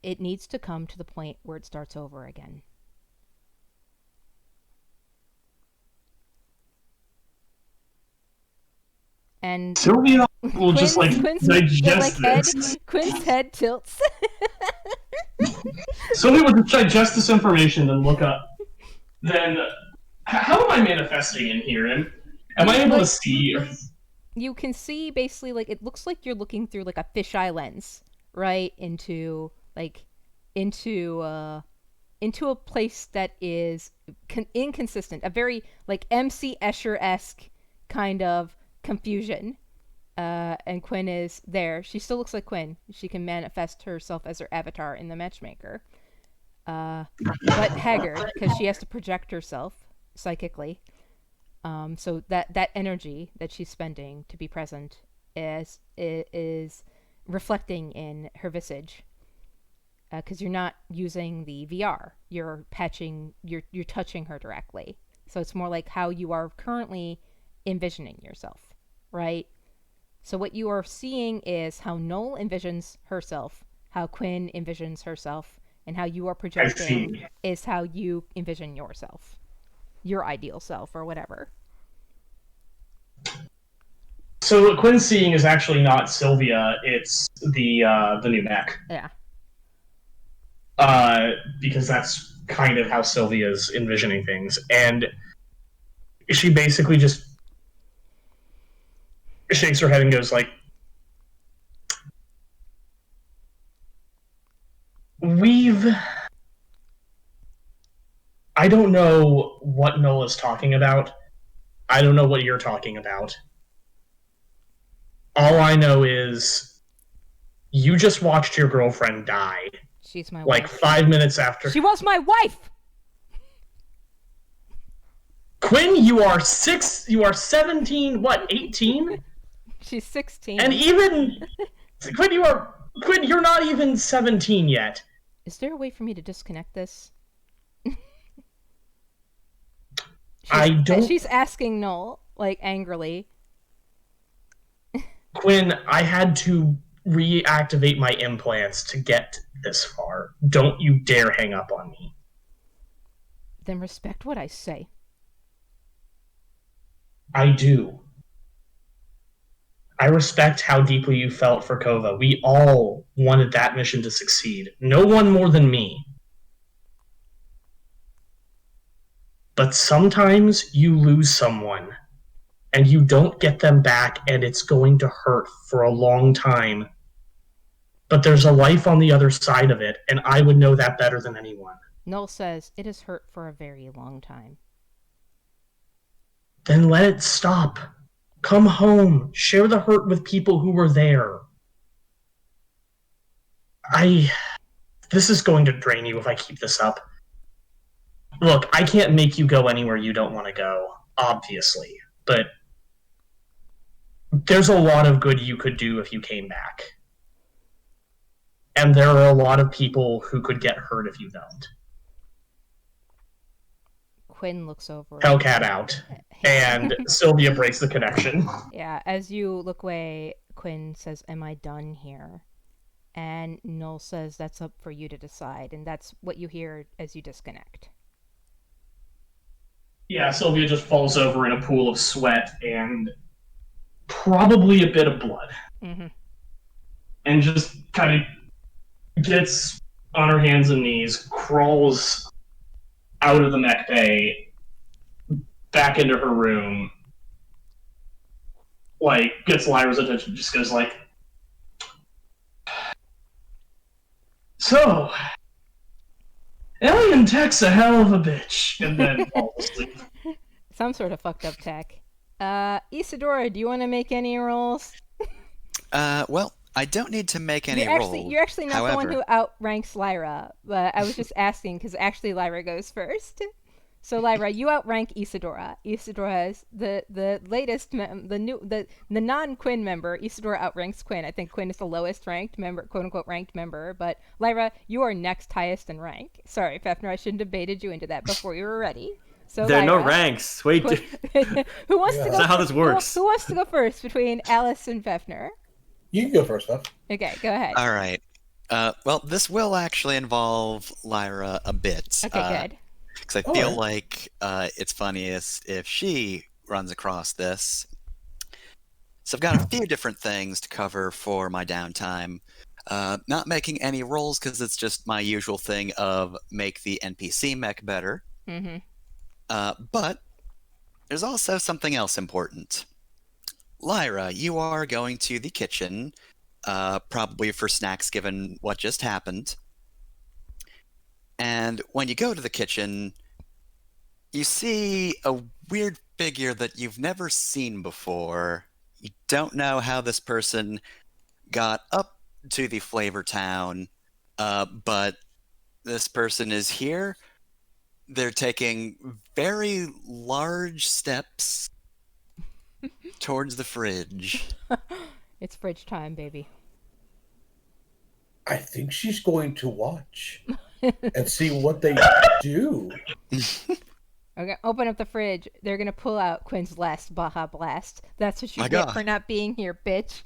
It needs to come to the point where it starts over again. And Sylvia will just digest this. Quinn's head tilts. Sylvia will just digest this information and look up. Then, how am I manifesting in here? And am I able to see? You can see basically it looks like you're looking through a fisheye lens, right, into a place that is inconsistent, a very MC Escher-esque kind of confusion. And Quinn is there. She still looks like Quinn. She can manifest herself as her avatar in the matchmaker. But haggard, because she has to project herself psychically. So that energy that she's spending to be present is reflecting in her visage, because you're not using the VR. You're patching. You're touching her directly. So it's more like how you are currently envisioning yourself, right? So what you are seeing is how Noel envisions herself, how Quinn envisions herself, and how you are I projecting see. is how you envision yourself, your ideal self, or whatever. So what Quinn's seeing is actually not Sylvia; it's the new mech. Yeah. Because that's kind of how Sylvia's envisioning things, and she basically just shakes her head and goes like, "We've." I don't know what Nola's talking about. I don't know what you're talking about. All I know is you just watched your girlfriend die. She's my Like wife. 5 minutes after. She was my wife. Quinn, you are 17, what, 18? She's 16. And even Quinn, you're not even 17 yet. Is there a way for me to disconnect this? I don't. She's asking Noel, like, angrily. Quinn, I had to reactivate my implants to get this far. Don't you dare hang up on me. Then respect what I say. I do. I respect how deeply you felt for Kova. We all wanted that mission to succeed. No one more than me. But sometimes you lose someone and you don't get them back, and it's going to hurt for a long time. But there's a life on the other side of it, and I would know that better than anyone. Noel says, it has hurt for a very long time. Then let it stop. Come home. Share the hurt with people who were there. This is going to drain you if I keep this up. Look, I can't make you go anywhere you don't want to go, obviously. But there's a lot of good you could do if you came back. And there are a lot of people who could get hurt if you don't. Quinn looks over. Hellcat out. And Sylvia breaks the connection. Yeah, as you look away, Quinn says, am I done here? And Noel says, that's up for you to decide. And that's what you hear as you disconnect. Yeah, Sylvia just falls over in a pool of sweat and probably a bit of blood. Mm-hmm. And just kind of gets on her hands and knees, crawls out of the mech bay, back into her room, like, gets Lyra's attention, just goes like, so, alien tech's a hell of a bitch, and then falls asleep. Some sort of fucked up tech. Isadora, do you want to make any rolls? Well, I don't need to make any rolls. You're actually not the one However- who outranks Lyra, but I was just asking because actually Lyra goes first. So Lyra, you outrank Isadora. Isadora is the latest the non-Quinn member. Isadora outranks Quinn. I think Quinn is the lowest ranked member, quote unquote ranked member. But Lyra, you are next highest in rank. Sorry, Fafnir, I shouldn't have baited you into that before you were ready. So There are no Lyra, ranks. Wait, who wants to Yeah. go? That's not how this works. Who wants to go first between Alice and Fafnir? You can go first, Steph. Okay, go ahead. All right. Well, this will actually involve Lyra a bit. Okay, good. Because I feel Alright. like it's funniest if she runs across this. So I've got a few different things to cover for my downtime. Not making any rolls because it's just my usual thing of make the NPC mech better. Mm-hmm. But there's also something else important. Lyra, you are going to the kitchen, probably for snacks given what just happened. And when you go to the kitchen, you see a weird figure that you've never seen before. You don't know how this person got up to the Flavor Town, but this person is here. they're taking very large steps towards the fridge. It's fridge time, baby. I think she's going to watch and see what they do. Okay, open up the fridge. They're gonna pull out Quinn's last Baja Blast. That's what you My get God. for not being here, bitch.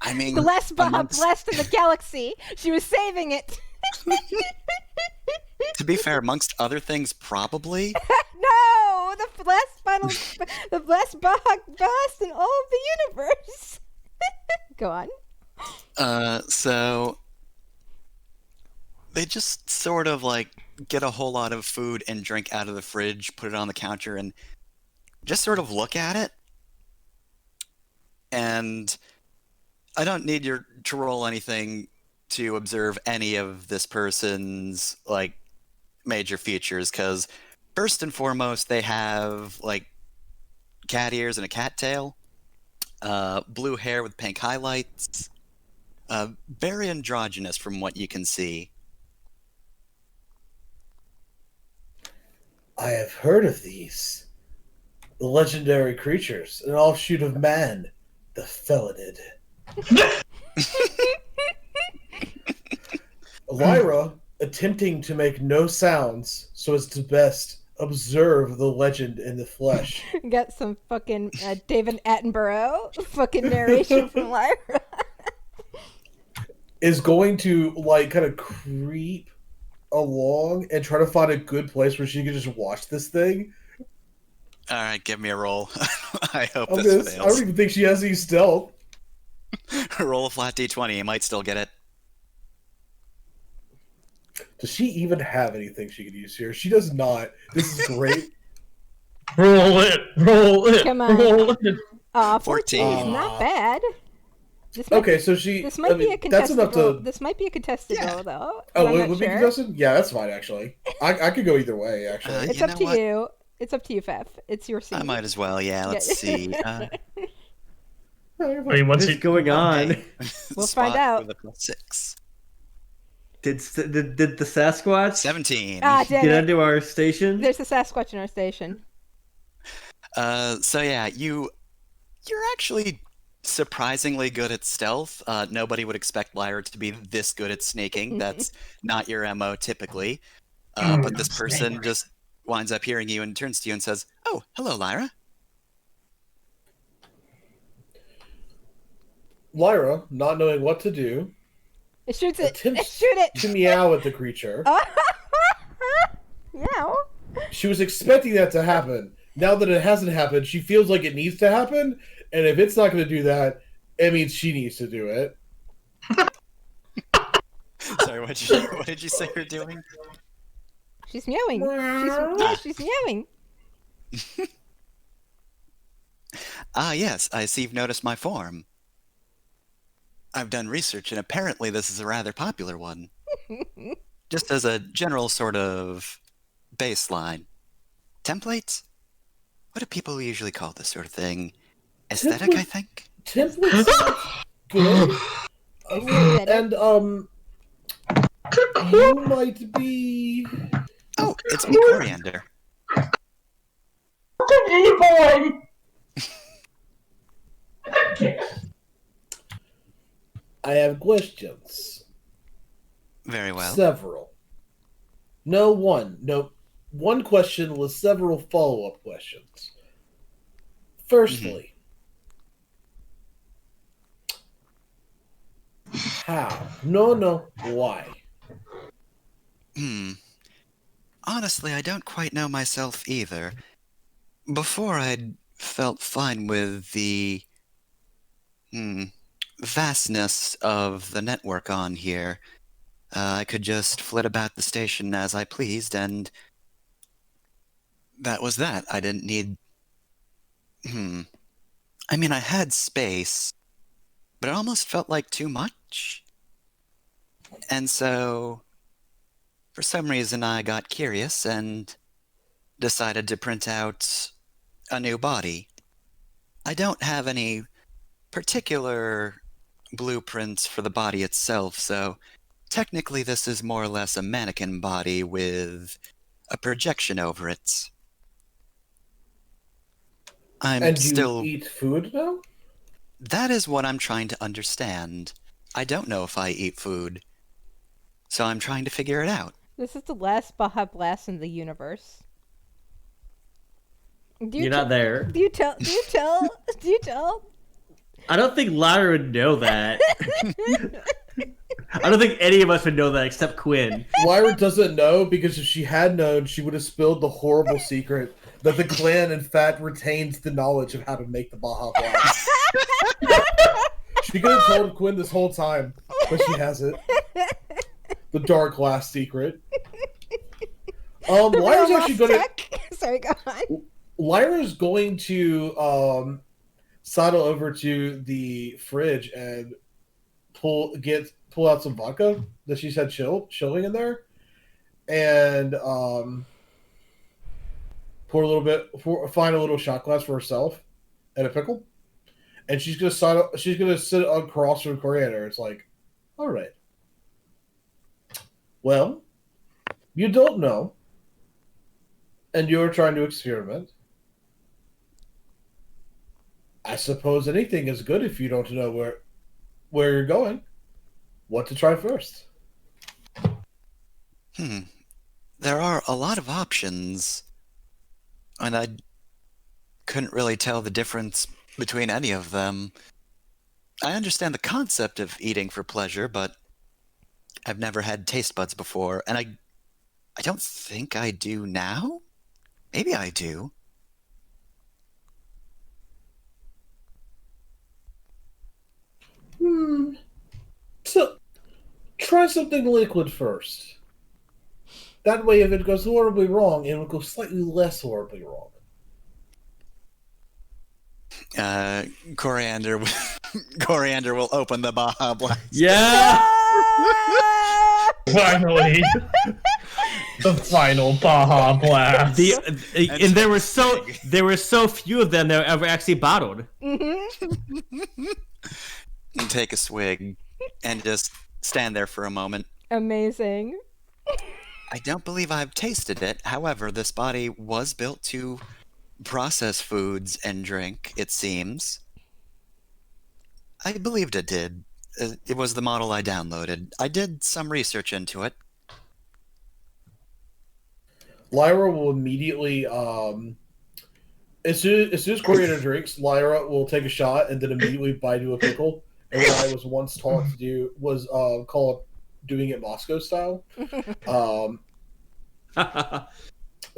I mean, The last Baja amongst- Blast in the galaxy. She was saving it. to be fair, amongst other things, probably. No, the last Baja Blast in all of the universe. Go on. So they just sort of like get a whole lot of food and drink out of the fridge, put it on the counter, and just sort of look at it. And I don't need you to roll anything to observe any of this person's like major features, because first and foremost, they have like cat ears and a cat tail, blue hair with pink highlights, very androgynous from what you can see. I have heard of these. The legendary creatures, an offshoot of man, the Felonid. Lyra, attempting to make no sounds so as to best observe the legend in the flesh, Got some fucking David Attenborough fucking narration from Lyra. is going to like kind of creep along and try to find a good place where she can just watch this thing. All right, give me a roll. I hope I this don't fails. even think she has any stealth. Roll a flat d20. You might still get it. Does she even have anything she could use here? She does not. This is great. Roll it. Roll it. Come on. Roll it. 14 is 14. not bad. This might, Okay, so she. this might be a that's contested enough roll. to. This might be a contested Yeah. roll, though. Oh, I'm it not would be sure. contested? Yeah, that's fine, actually. I could go either way, actually. It's You up know to what? you. It's up to you, Fef. It's your scene. I might as well. Yeah, let's Yeah. see. I mean, once What's you going on? We'll Spot find out. with a +6. Did the Sasquatch 17. Ah, damn get it. onto our station? There's a Sasquatch in our station. So yeah, you're actually surprisingly good at stealth. Nobody would expect Lyra to be this good at sneaking. That's not your MO typically. But this person just winds up hearing you and turns to you and says, "Oh, hello, Lyra." Lyra, not knowing what to do, It shoots it. attempts Shoot it. to meow at the creature. Meow. She was expecting that to happen. Now that it hasn't happened, she feels like it needs to happen. And if it's not going to do that, it means she needs to do it. Sorry, what did you say you're doing? She's meowing. She's meowing. Ah, yes, I see you've noticed my form. I've done research, and apparently this is a rather popular one. Just as a general sort of baseline. Templates? What do people usually call this sort of thing? Aesthetic, I think? Templates sound good. And, you might be... Oh, it's me, Coriander. boy. I have questions. Very well. Several. No, one. No, one question with several follow-up questions. Firstly, how? No, why? Honestly, I don't quite know myself either. Before, I'd felt fine with the vastness of the network on here. I could just flit about the station as I pleased, and that was that. I didn't need... I mean, I had space, but it almost felt like too much. And so, for some reason, I got curious and decided to print out a new body. I don't have any particular blueprints for the body itself, so technically this is more or less a mannequin body with a projection over it. I'm And you still... eat food now? That is what I'm trying to understand. I don't know if I eat food, so I'm trying to figure it out. This is the last Baja Blast in the universe. You're not there. Do you tell? Do you tell? Do you tell? I don't think Lyra would know that. I don't think any of us would know that except Quinn. Lyra doesn't know because if she had known, she would have spilled the horrible secret that the clan, in fact, retains the knowledge of how to make the Baja Blast. She could have told Quinn this whole time, but she hasn't. The dark last secret. Lyra's actually going to. Sorry, go on. Lyra's going to sidle over to the fridge and pull out some vodka that she's had chilling in there, and pour a little bit, find a little shot glass for herself and a pickle, and she's gonna sit across from Coriander. It's like, all right, well, you don't know, and you're trying to experiment. I suppose anything is good if you don't know where you're going. What to try first? There are a lot of options, and I couldn't really tell the difference between any of them. I understand the concept of eating for pleasure, but I've never had taste buds before, and I don't think I do now? Maybe I do. So, try something liquid first. That way, if it goes horribly wrong, it will go slightly less horribly wrong. Coriander will open the Baja Blast. Yeah! Finally, the final Baja Blast. And there were so few of them that were ever actually bottled. And take a swig and just stand there for a moment. Amazing. I don't believe I've tasted it. However, this body was built to process foods and drink, it seems. I believed it did. It was the model I downloaded. I did some research into it. Lyra will immediately, as soon as Coriander drinks, Lyra will take a shot and then immediately bite into a pickle. And what I was once taught to do was call it doing it Moscow style.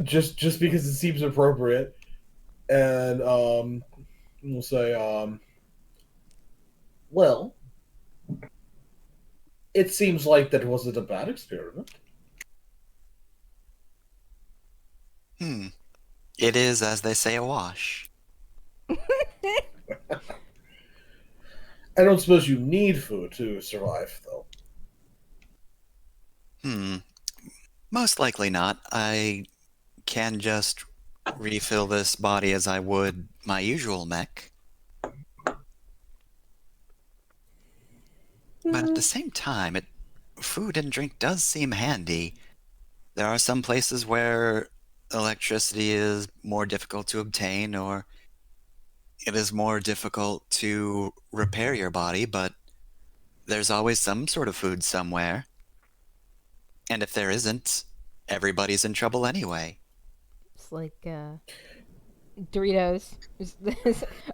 Just because it seems appropriate. And we'll say, well, it seems like that wasn't a bad experiment. It is, as they say, a wash. I don't suppose you need food to survive, though. Most likely not. I can just refill this body as I would my usual mech. But at the same time, food and drink does seem handy. There are some places where electricity is more difficult to obtain, or it is more difficult to repair your body, but there's always some sort of food somewhere. And if there isn't, everybody's in trouble anyway. It's like Doritos.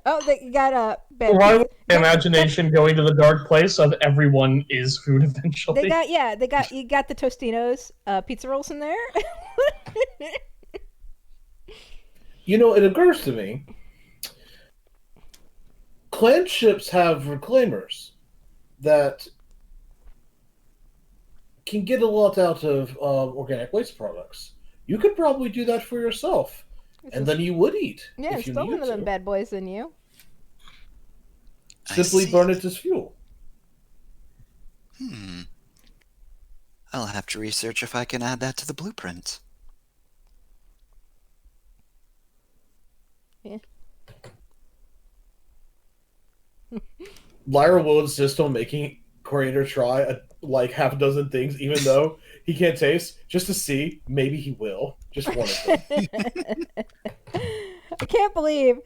Oh, they got a bad Why pizza. was the imagination going to the dark place of everyone is food eventually? You got the Tostinos pizza rolls in there. You know, it occurs to me, clan ships have reclaimers that can get a lot out of organic waste products. You could probably do that for yourself, and then you would eat. Yeah, if it's you still one needed of them to. bad boys in you. Simply burn it as fuel. I'll have to research if I can add that to the blueprint. Yeah. Lyra will insist on making Coriander try like half a dozen things, even though he can't taste, just to see. Maybe he will. Just one of them. I can't believe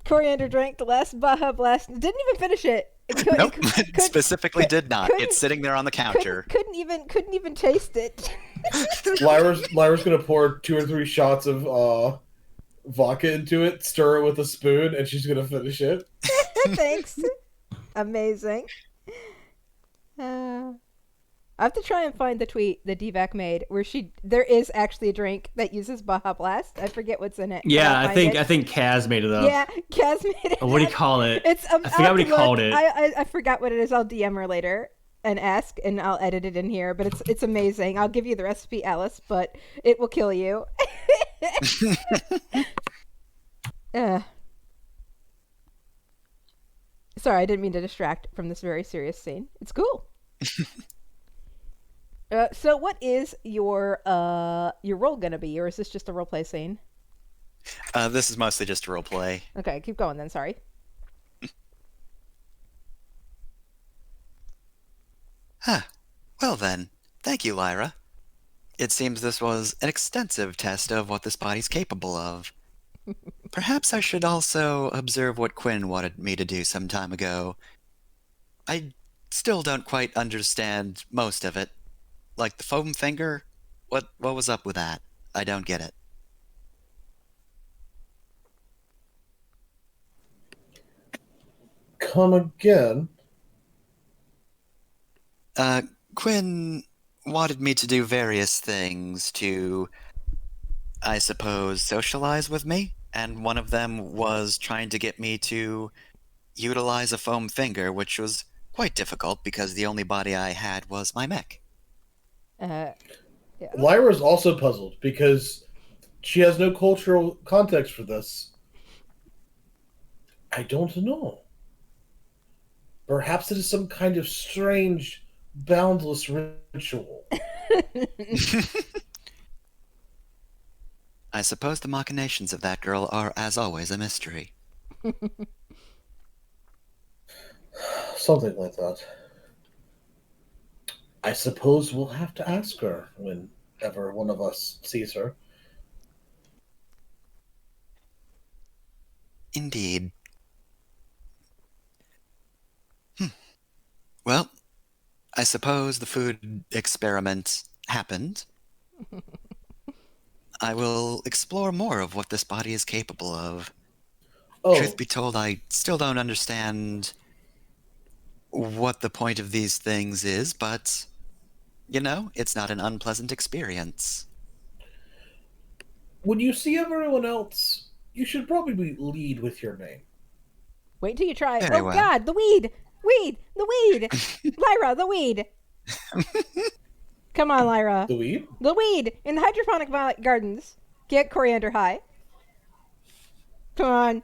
Coriander drank the last Baja Blast. Didn't even finish it. Nope, specifically did not. couldn't- It's sitting there on the counter. Couldn't even taste it. Lyra's gonna pour 2 or 3 shots of vodka into it, stir it with a spoon, and she's gonna finish it. Thanks. Amazing. I have to try and find the tweet that DVAC made where there is actually a drink that uses Baja Blast. I forget what's in it. Yeah, I'll I find think it. Kaz made it up. Yeah, Kaz made it. What do you call it? It's I forgot what he called it. I forgot what it is. I'll DM her later and ask, and I'll edit it in here. But it's amazing. I'll give you the recipe, Alice, but it will kill you. Sorry, I didn't mean to distract from this very serious scene. It's cool. So what is your role gonna be, or is this just a roleplay scene? This is mostly just a role play. Okay, keep going then. Sorry. Huh. Well then, thank you, Lyra. It seems this was an extensive test of what this body's capable of. Perhaps I should also observe what Quinn wanted me to do some time ago. I still don't quite understand most of it. Like the foam finger? What was up with that? I don't get it. Come again? Quinn wanted me to do various things to, I suppose, socialize with me, and one of them was trying to get me to utilize a foam finger, which was quite difficult because the only body I had was my mech. Yeah. Lyra's also puzzled because she has no cultural context for this. I don't know. Perhaps it is some kind of strange, boundless ritual. I suppose the machinations of that girl are, as always, a mystery. Something like that. I suppose we'll have to ask her whenever one of us sees her. Indeed. Well, I suppose the food experiment happened. I will explore more of what this body is capable of. Oh, Truth be told, I still don't understand what the point of these things is, but, you know, it's not an unpleasant experience. when you see everyone else, you should probably lead with your name. Wait till you try. Very Oh well. God, the weed, the weed, Lyra, the weed. Come on, Lyra. The weed? The weed in the hydroponic gardens. Get Coriander high. Come on.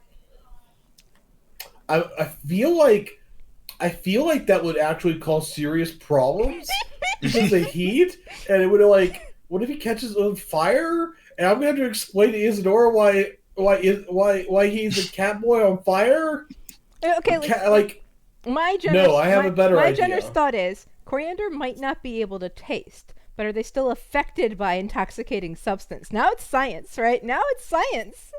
I feel like that would actually cause serious problems because the heat, and it would what if he catches on fire? And I'm gonna have to explain to Isadora why he's a cat boy on fire. Okay, my I have a better my idea. generous thought is Coriander might not be able to taste, but are they still affected by intoxicating substance? Now it's science, right? Now it's science.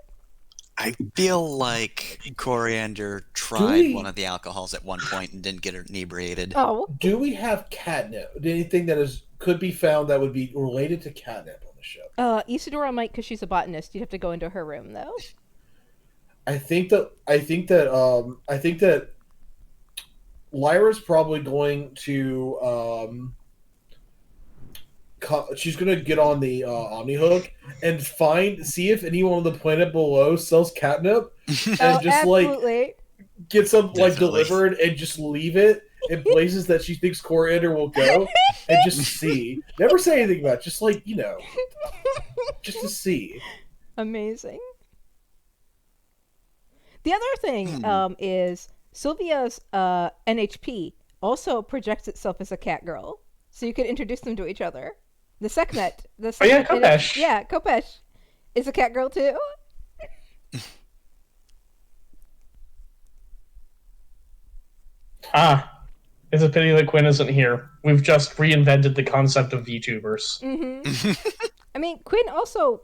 I feel like Coriander tried one of the alcohols at one point and didn't get inebriated. Oh, Do we have catnip? Anything that could be found that would be related to catnip on the show? Isadora might, because she's a botanist. You'd have to go into her room though. I think that Lyra's probably going to she's going to get on the OmniHook and see if anyone on the planet below sells catnip and just absolutely. get some Definitely. delivered and just leave it in places that she thinks Coriander will go and just see. Never say anything about it, just just to see. Amazing. The other thing is Sylvia's NHP also projects itself as a cat girl, so you could introduce them to each other. The Sekhmet, Kopesh. Yeah, Kopesh is a cat girl too. It's a pity that Quinn isn't here. We've just reinvented the concept of VTubers. I mean, Quinn also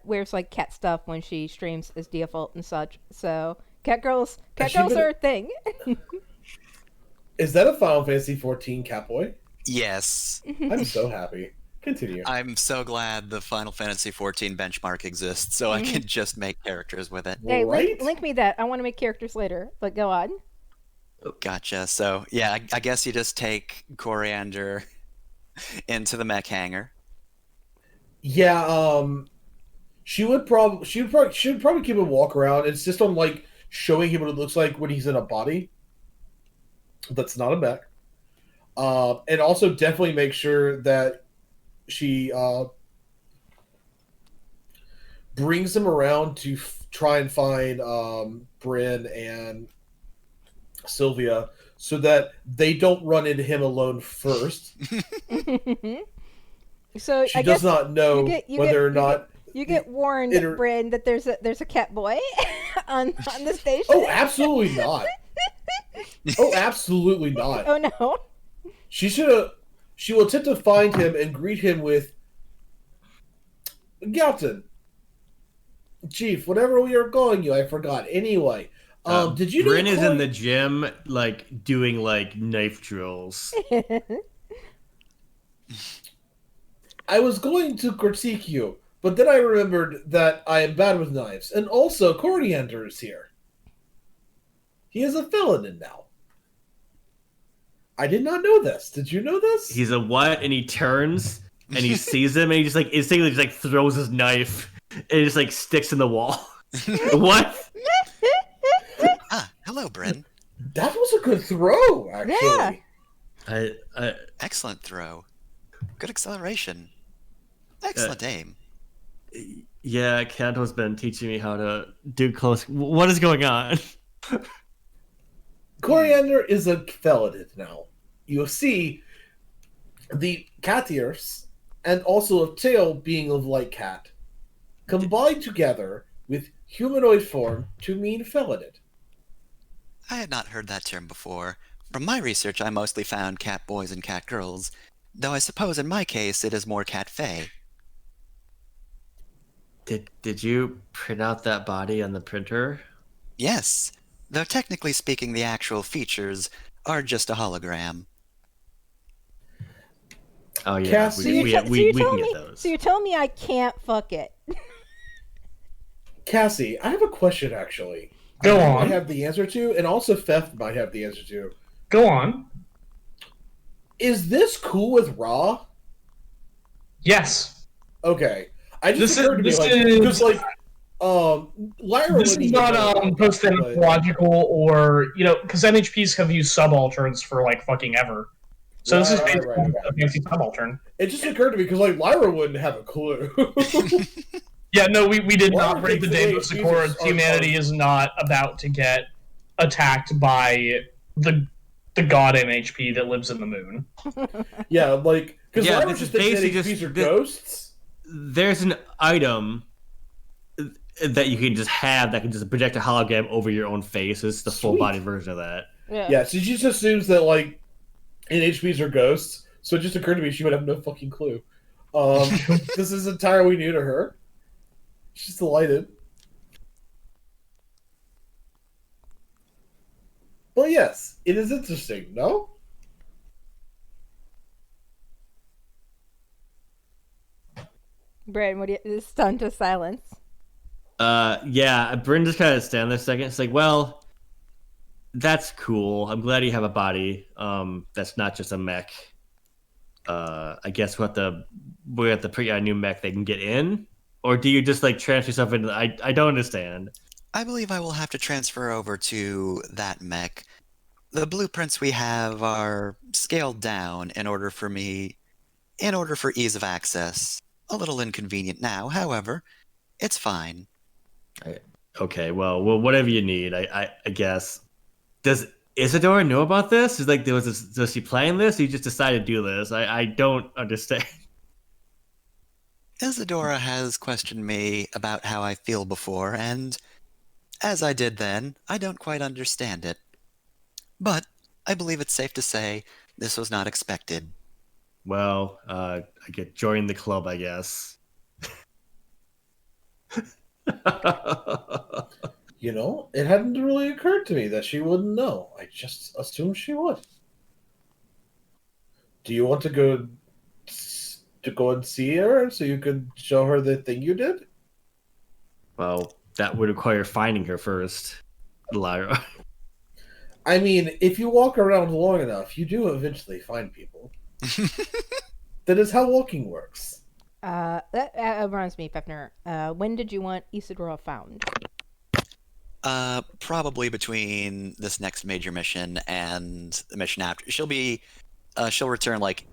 wears like cat stuff when she streams as default and such. So cat girls are a thing. Is that a Final Fantasy 14 Catboy? Yes. I'm so happy. Continue. I'm so glad the Final Fantasy XIV benchmark exists, so I can just make characters with it. Hey, Right? link me that. I want to make characters later. But go on. Gotcha. So, yeah, I guess you just take Coriander into the mech hangar. Yeah, she would probably keep him walk around. It's just on like showing him what it looks like when he's in a body. That's not a mech. And also definitely make sure that she brings him around to try and find Bryn and Sylvia so that they don't run into him alone first. So She I does guess not know whether or not. you get warned, Bryn, that there's a cat boy on the station. Oh, absolutely not. Oh, absolutely not. Oh no. She will attempt to find him and greet him with Galton. Chief, whatever we are calling you, I forgot. Anyway, did you Bryn know is in the gym, like doing like knife drills. I was going to critique you, but then I remembered that I am bad with knives, and also Coriander is here. He is a felon now. I did not know this. Did you know this? He's a what? And he turns and he sees him and he just like instinctively just like throws his knife and it just like sticks in the wall. What? Ah, hello, Bryn. That was a good throw, actually. Yeah. Excellent throw. Good acceleration. Excellent aim. Yeah, Kanto's been teaching me how to do close. What is going on? Coriander is a felon now. You see the cat ears and also a tail being of like cat combined together with humanoid form to mean feloned. I had not heard that term before. From my research, I mostly found cat boys and cat girls, though I suppose in my case it is more cat fae. Did you print out that body on the printer? Yes, though technically speaking the actual features are just a hologram. Oh yeah, Cassie- we So you're can telling get me? those. So you're telling me I can't fuck it? Cassie, I have a question actually. Go I on. have the answer to, and also Theft might have the answer to. Go on. Is this cool with Raw? Yes. Okay. I just This occurred to me is- like this is- because like Lyra This wouldn't is even not know about post that, but- anthropological or because NHPs have used subalterns for like fucking ever. So this is Right, basically right. a fancy subaltern. It just occurred to me because like Lyra wouldn't have a clue. Yeah, no, we did Why not would break they the say Deimos Jesus Accords. are- Humanity is not about to get attacked by the god NHP that lives in the moon. Yeah, like because Yeah, Lyra this just is thinks basically NHPs are just- ghosts. There's an item that you can just have that can just project a hologram over your own face. It's the full Sweet. body version of that. Yeah, so she just assumes that like NHPs are ghosts. So it just occurred to me she would have no fucking clue. This is entirely new to her. She's delighted. Well, yes, it is interesting. No. Bryn, what do you? Stunned to silence. Yeah, Bryn just kind of stand there a second. It's like, well, that's cool. I'm glad you have a body. That's not just a mech. I guess we have to print out a new mech they can get in, or do you just like transfer yourself into? I don't understand. I believe I will have to transfer over to that mech. The blueprints we have are scaled down in order for ease of access. A little inconvenient now, however, it's fine. Okay, well, whatever you need, I guess. Does Isadora know about this? Is like was she playing this? Or you just decided to do this? I don't understand. Isadora has questioned me about how I feel before, and as I did then, I don't quite understand it. But I believe it's safe to say this was not expected. Well, I get join the club, I guess. You know, it hadn't really occurred to me that she wouldn't know. I just assumed she would. Do you want to go and see her so you could show her the thing you did? Well, that would require finding her first, Lyra. I mean, if you walk around long enough, you do eventually find people. That is how walking works. That reminds me, Pepner. When did you want Isadora found? Probably between this next major mission and the mission after. She'll return like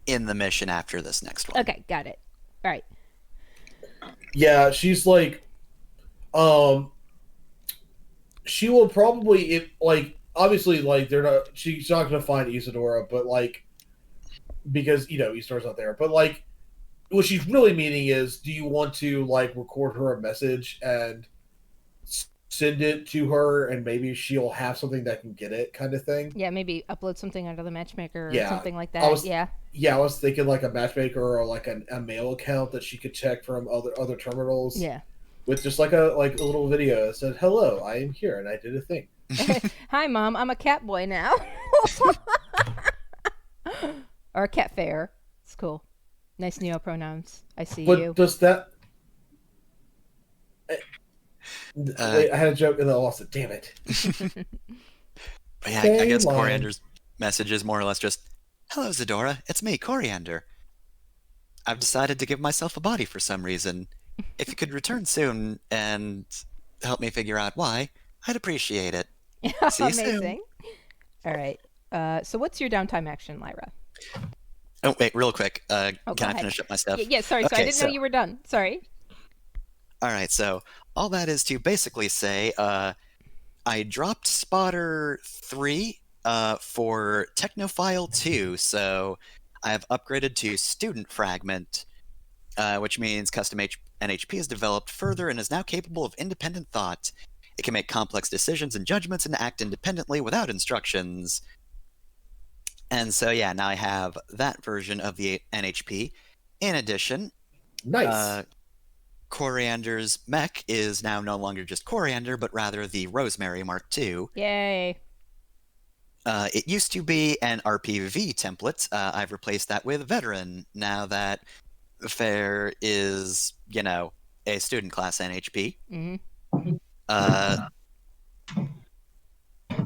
in the mission after this next one. Okay, got it. All right. Yeah, she's like, she will probably obviously they're not. She's not going to find Isadora, but because Isadora's not there. But what she's really meaning is, do you want to record her a message and send it to her, and maybe she'll have something that can get it, kind of thing. Yeah, maybe upload something under the matchmaker or Yeah, something like that. Yeah, I was thinking a matchmaker or a mail account that she could check from other terminals. Yeah. With just a little video that said, "Hello, I am here and I did a thing." Hi, Mom. I'm a cat boy now. Or a cat fair. It's cool. Nice neo pronouns. I see But you. does that? Wait, I had a joke and then I lost it. Damn it. But yeah, I guess Coriander's message is more or less just, "Hello, Zadora. It's me, Coriander. I've decided to give myself a body for some reason. If you could return soon and help me figure out why, I'd appreciate it. See you soon." Amazing. All right. So what's your downtime action, Lyra? Oh, wait, real quick. go Can I ahead. finish up my stuff? Yeah, sorry. So I didn't know you were done. Sorry. All right, so all that is to basically say, I dropped Spotter 3 for Technophile 2, so I have upgraded to Student Fragment, which means custom NHP is developed further and is now capable of independent thought. It can make complex decisions and judgments and act independently without instructions. And so, yeah, now I have that version of the NHP. In addition, Nice. Coriander's mech is now no longer just Coriander, but rather the Rosemary Mark II. Yay. It used to be an RPV template. I've replaced that with Veteran now that Faer is, a student class NHP. Mm-hmm.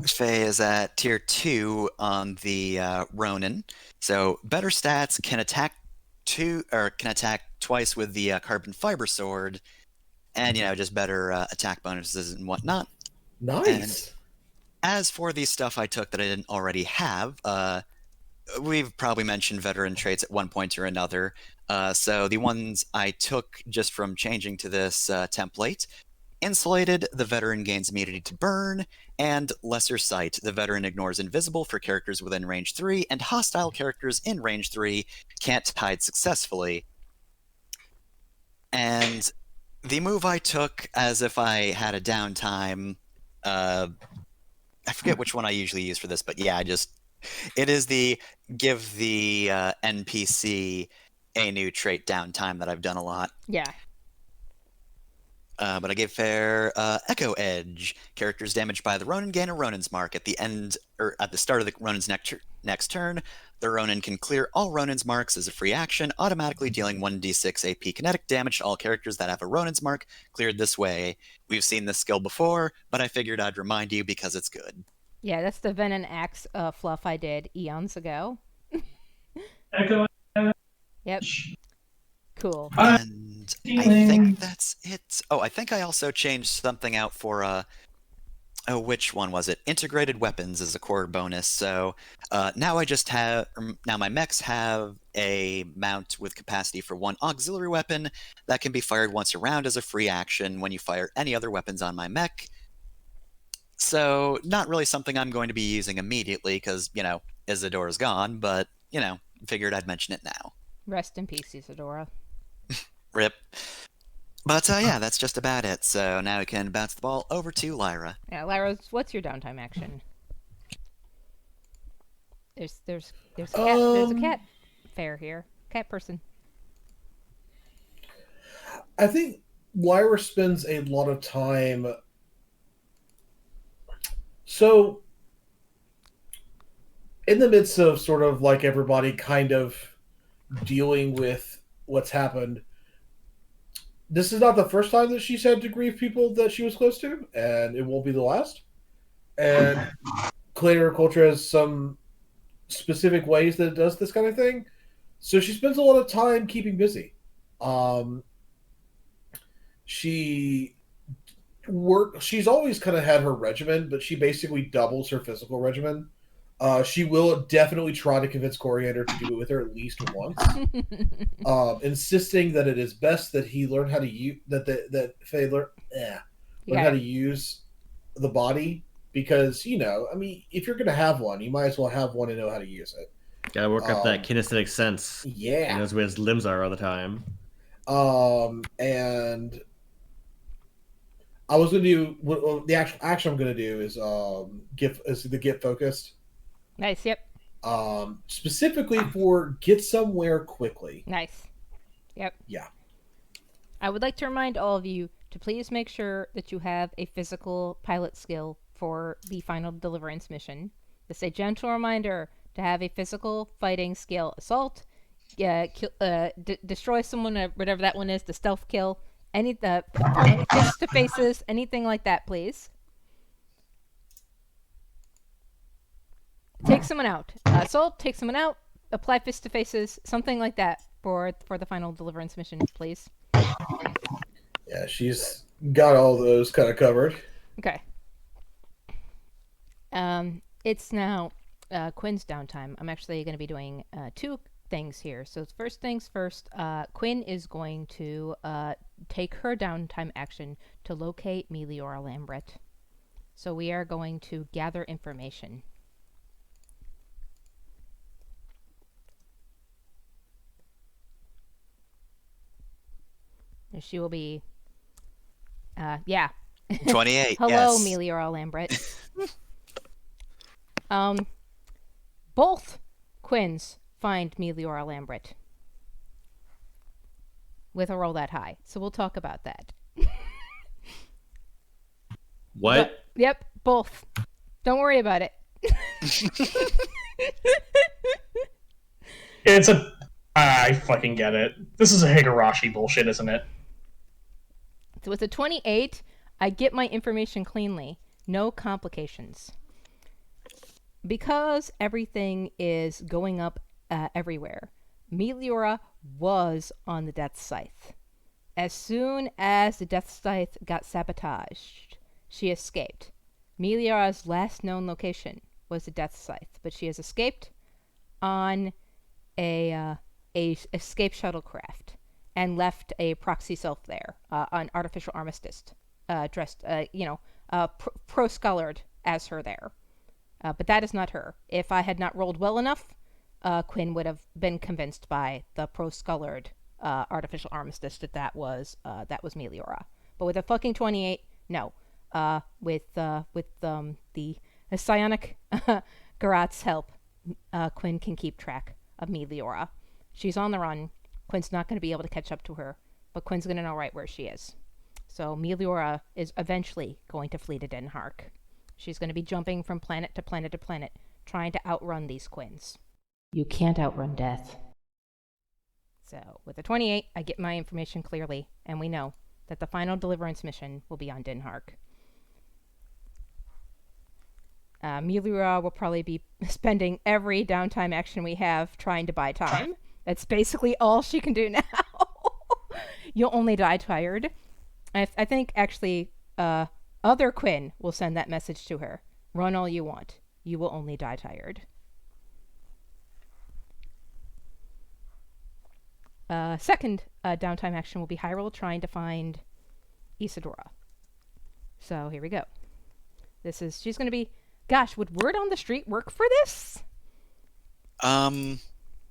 Faye is at tier 2 on the Ronin, so better stats, can attack twice with the carbon fiber sword, and just better attack bonuses and whatnot. Nice. And as for the stuff I took that I didn't already have, we've probably mentioned veteran traits at one point or another. So the ones I took just from changing to this template: Insulated, the veteran gains immunity to burn, and Lesser Sight, the veteran ignores invisible for characters within range 3, and hostile characters in range 3 can't hide successfully. And the move I took as if I had a downtime, I forget which one I usually use for this, but yeah, it is the give the NPC a new trait downtime that I've done a lot. Yeah. But I gave Faer Echo Edge. Characters damaged by the Ronin gain a Ronin's mark. At the end, or at the start of the Ronin's next turn, the Ronin can clear all Ronin's marks as a free action, automatically dealing 1d6 AP kinetic damage to all characters that have a Ronin's mark cleared this way. We've seen this skill before, but I figured I'd remind you because it's good. Yeah, that's the Venom Axe fluff I did eons ago. Echo. Yep. Cool. And I think that's it. Oh, I think I also changed something out for which one was it? Integrated weapons as a core bonus. So now now my mechs have a mount with capacity for 1 auxiliary weapon that can be fired once a round as a free action when you fire any other weapons on my mech. So not really something I'm going to be using immediately because, Isadora's gone, but, figured I'd mention it now. Rest in peace, Isadora. Rip. But yeah, that's just about it. So now we can bounce the ball over to Lyra. Yeah, Lyra, what's your downtime action? There's a cat. There's a Um, cat Faer here. Cat person. I think Lyra spends a lot of time. So, in the midst of sort of like everybody kind of dealing with what's happened, this is not the first time that she's had to grieve people that she was close to, and it won't be the last. And Clay culture has some specific ways that it does this kind of thing. So she spends a lot of time keeping busy. Um, she she's always kind of had her regimen, but she basically doubles her physical regimen. She will definitely try to convince Coriander to do it with her at least once, insisting that it is best that he learn how to use that Faye learn how to use the body, because I mean, if you're going to have one, you might as well have one and know how to use it. Gotta work up that kinesthetic sense. Yeah. He knows where his limbs are all the time. And I was going to do the actual action I'm going to do is get focused. Nice. Yep. Specifically for get somewhere quickly. Nice. Yep. Yeah. I would like to remind all of you to please make sure that you have a physical pilot skill for the final deliverance mission. Just a gentle reminder to have a physical fighting skill: assault, destroy someone, whatever that one is, the stealth kill, any fist to faces, anything like that, please. Take someone out. Assault, take someone out, apply fist to faces, something like that for the final deliverance mission, please. Yeah, she's got all those kind of covered. Okay. It's now Quinn's downtime. I'm actually going to be doing two things here. So first things first, Quinn is going to take her downtime action to locate Meliora Lambret. So we are going to gather information. And she will be, yeah. 28. Hello, yes. Meliora Lambret. Both Quinns find Meliora Lambret with a roll that high. So we'll talk about that. What? But, yep, both. Don't worry about it. I fucking get it. This is a Higurashi bullshit, isn't it? So with a 28, I get my information cleanly. No complications. Because everything is going up everywhere, Meliora was on the Death Scythe. As soon as the Death Scythe got sabotaged, she escaped. Meliora's last known location was the Death Scythe, but she has escaped on a escape shuttlecraft and left a proxy self there, an artificial armistice, dressed, pro-scholared as her there. But that is not her. If I had not rolled well enough, Quinn would have been convinced by the pro-scholared artificial armistice that was Meliora. But with a fucking 28, no. With the psionic Garat's help, Quinn can keep track of Meliora. She's on the run. Quinn's not going to be able to catch up to her, but Quinn's going to know right where she is. So Meliora is eventually going to flee to Den Hark. She's going to be jumping from planet to planet to planet, trying to outrun these Quinns. You can't outrun death. So, with a 28, I get my information clearly, and we know that the final deliverance mission will be on Den Hark. Meliora will probably be spending every downtime action we have trying to buy time. That's basically all she can do now. You'll only die tired. I think, actually, other Quinn will send that message to her. Run all you want. You will only die tired. Second downtime action will be Hyrule trying to find Isadora. So here we go. She's going to be... Gosh, would word on the street work for this?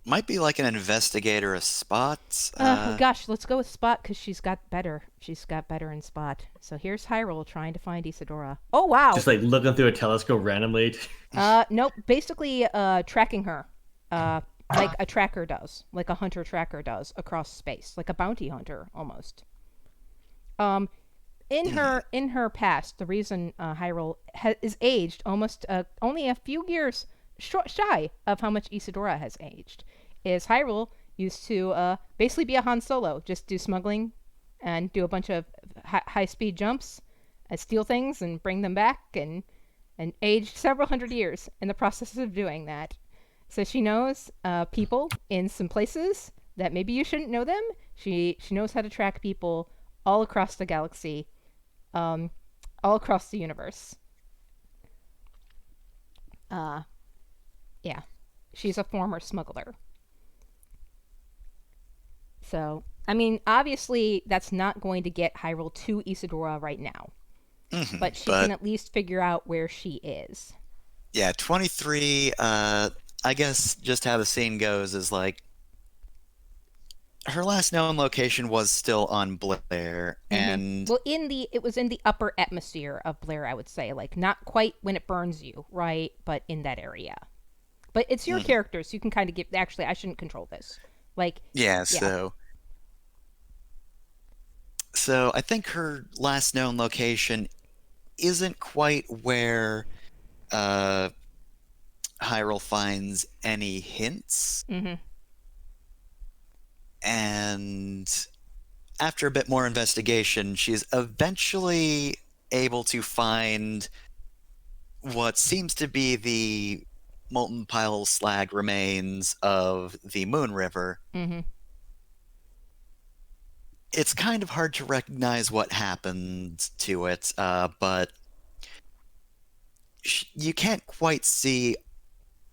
might be like an investigator of Spot. Gosh, let's go with Spot because she's got better. She's got better in Spot. So here's Hyrule trying to find Isadora. Oh wow. Just like looking through a telescope randomly. Nope. Basically, tracking her, like a tracker does, like a hunter tracker does across space, like a bounty hunter almost. In her past, the reason Hyrule is aged almost only a few years shy of how much Isadora has aged is Hyrule used to basically be a Han Solo, just do smuggling and do a bunch of high speed jumps, steal things and bring them back, and aged several hundred years in the process of doing that. So she knows people in some places that maybe you shouldn't know them. She knows how to track people all across the galaxy, all across the universe. Yeah, she's a former smuggler. So, I mean, obviously, that's not going to get Hyrule to Isadora right now. But she can at least figure out where she is. Yeah, 23, I guess just how the scene goes is like, her last known location was still on Blair, and... Well, it was in the upper atmosphere of Blair, I would say. Like, not quite when it burns you, right? But in that area. But it's your character, so you can kind of give... Actually, I shouldn't control this. Like... Yeah, So I think her last known location isn't quite where Hyrule finds any hints. And after a bit more investigation, she's eventually able to find what seems to be the molten pile slag remains of the Moon River. It's kind of hard to recognize what happened to it, but you can't quite see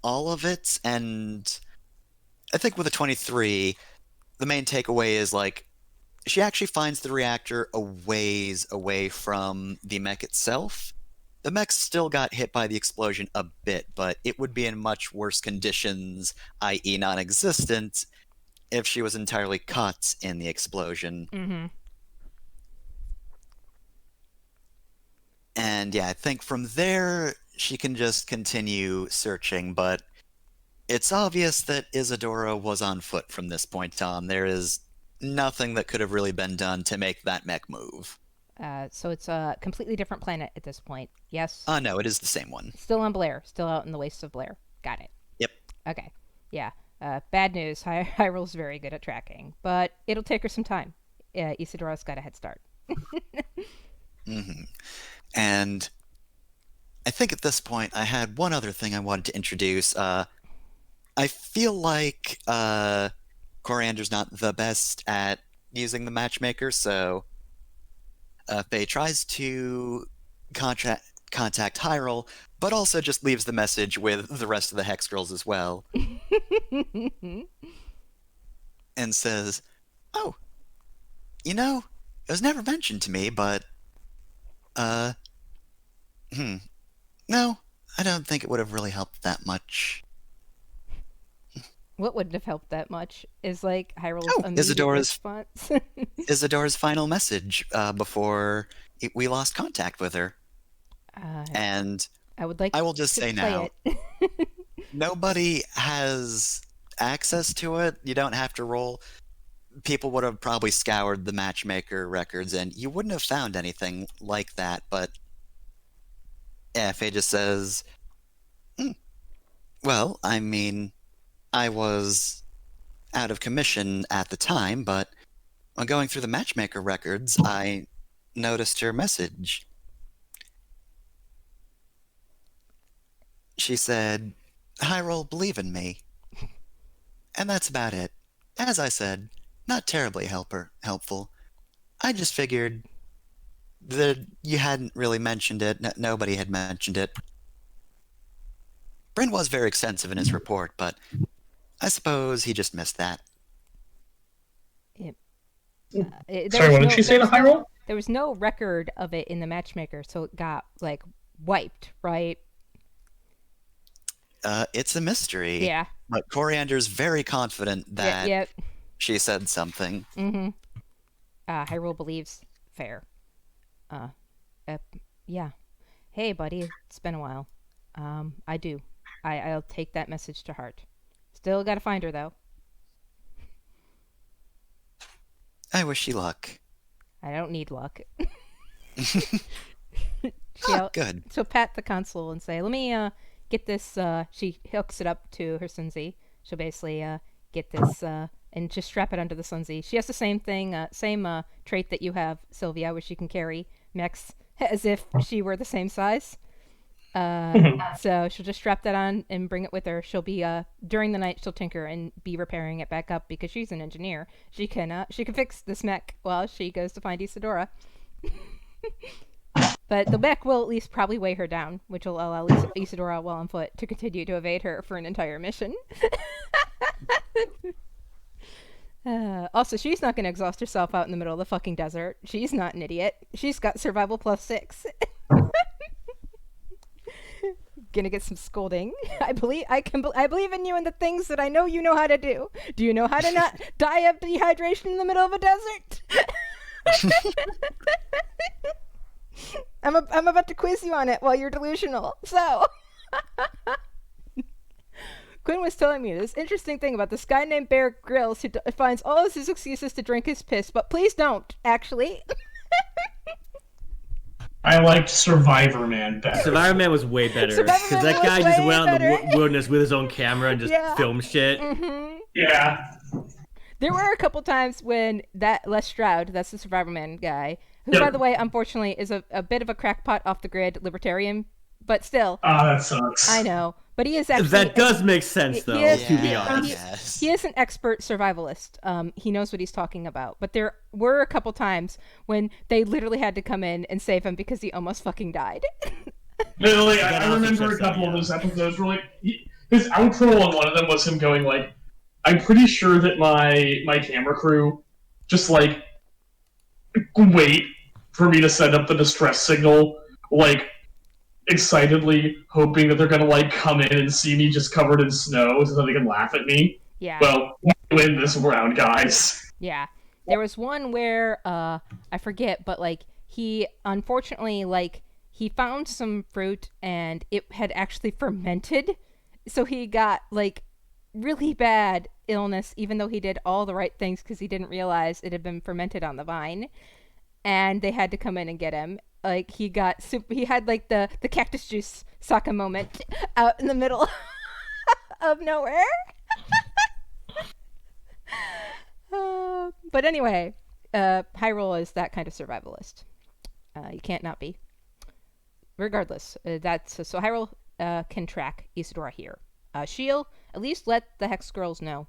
all of it, and I think with a 23, the main takeaway is, like, she actually finds the reactor a ways away from the mech itself. The mech still got hit by the explosion a bit, but it would be in much worse conditions, i.e. non-existent, if she was entirely caught in the explosion. And yeah, I think from there, she can just continue searching, but it's obvious that Isadora was on foot from this point on. There is nothing that could have really been done to make that mech move. So it's a completely different planet at this point. Yes? No, it is the same one. Still on Blair. Still out in the wastes of Blair. Got it. Yep. Okay. Yeah. Bad news. Hyrule's very good at tracking, but it'll take her some time. Isadora's got a head start. And I think at this point, I had one other thing I wanted to introduce. I feel like Coriander's not the best at using the matchmaker, so Faye tries to contact Hyrule, but also just leaves the message with the rest of the Hex Girls as well. And says, "Oh, you know, it was never mentioned to me, but, no, I don't think it would have really helped that much." What wouldn't have helped that much is like Hyrule's immediate Isadora's response. Isadora's final message before we lost contact with her. And I would like I will just to say play now, it. nobody has access to it. You don't have to roll. People would have probably scoured the matchmaker records, and you wouldn't have found anything like that. But yeah, Faye just says, well, I mean, I was out of commission at the time, but when going through the matchmaker records, I noticed her message. She said, "Hyrule, believe in me." And that's about it. As I said, not terribly helpful. I just figured that you hadn't really mentioned it. Nobody had mentioned it. Bryn was very extensive in his report, but I suppose he just missed that. Sorry, what did she say to Hyrule? There was no record of it in the matchmaker, so it got, like, wiped, right? It's a mystery. Yeah. But Coriander's very confident that Yep. she said something. Mm-hmm. Hyrule believes Faer. Uh, uh, yeah. Hey, buddy, it's been a while. I do. I'll take that message to heart. Still gotta find her, though. I wish you luck. I don't need luck. Good. She'll pat the console and say, let me, get this, she hooks it up to her Sunzi. She'll basically, get this, and just strap it under the Sunzi. She has the same thing, same, trait that you have, Sylvia, where she can carry mechs as if she were the same size. So she'll just strap that on and bring it with her. She'll be during the night she'll tinker and be repairing it back up because she's an engineer. She can fix this mech while she goes to find Isadora. But the mech will at least probably weigh her down, which will allow Isadora while on foot to continue to evade her for an entire mission. Also, she's not going to exhaust herself out in the middle of the fucking desert. She's not an idiot. She's got survival +6. Gonna get some scolding. I believe in you and the things that I know you know how to do. Do you know how to not die of dehydration in the middle of a desert? I'm about to quiz you on it while you're delusional. So, Quinn was telling me this interesting thing about this guy named Bear Grylls who finds all of his excuses to drink his piss, but please don't, actually. I liked Survivor Man better. Survivor Man was way better Survivor because Man that guy was just way went out in better. the wilderness with his own camera and just Yeah. filmed shit. Mm-hmm. Yeah. There were a couple times when that Les Stroud, that's the Survivor Man guy, who, Yep. by the way, unfortunately, is a bit of a crackpot, off the grid libertarian, but still, That sucks. I know. But he is actually That does make sense, though, he is- to be Yeah, honest. yes. he is an expert survivalist. He knows what he's talking about. But there were a couple times when they literally had to come in and save him because he almost fucking died. Literally, That I also remember a checks couple out, of yeah. those episodes where his outro on one of them was him going like, "I'm pretty sure that my camera crew just like wait for me to send up the distress signal, like excitedly hoping that they're gonna like come in and see me just covered in snow so that they can laugh at me." Yeah. Well, we win this round, guys. Yeah. There was one where I forget, but like he unfortunately he found some fruit and it had actually fermented. So he got like really bad illness even though he did all the right things because he didn't realize it had been fermented on the vine. And they had to come in and get him. Like he had like the cactus juice Sokka moment out in the middle of nowhere. But anyway, Hyrule is that kind of survivalist. You can't not be. Regardless, so Hyrule can track Isadora here. She'll at least let the Hex Girls know.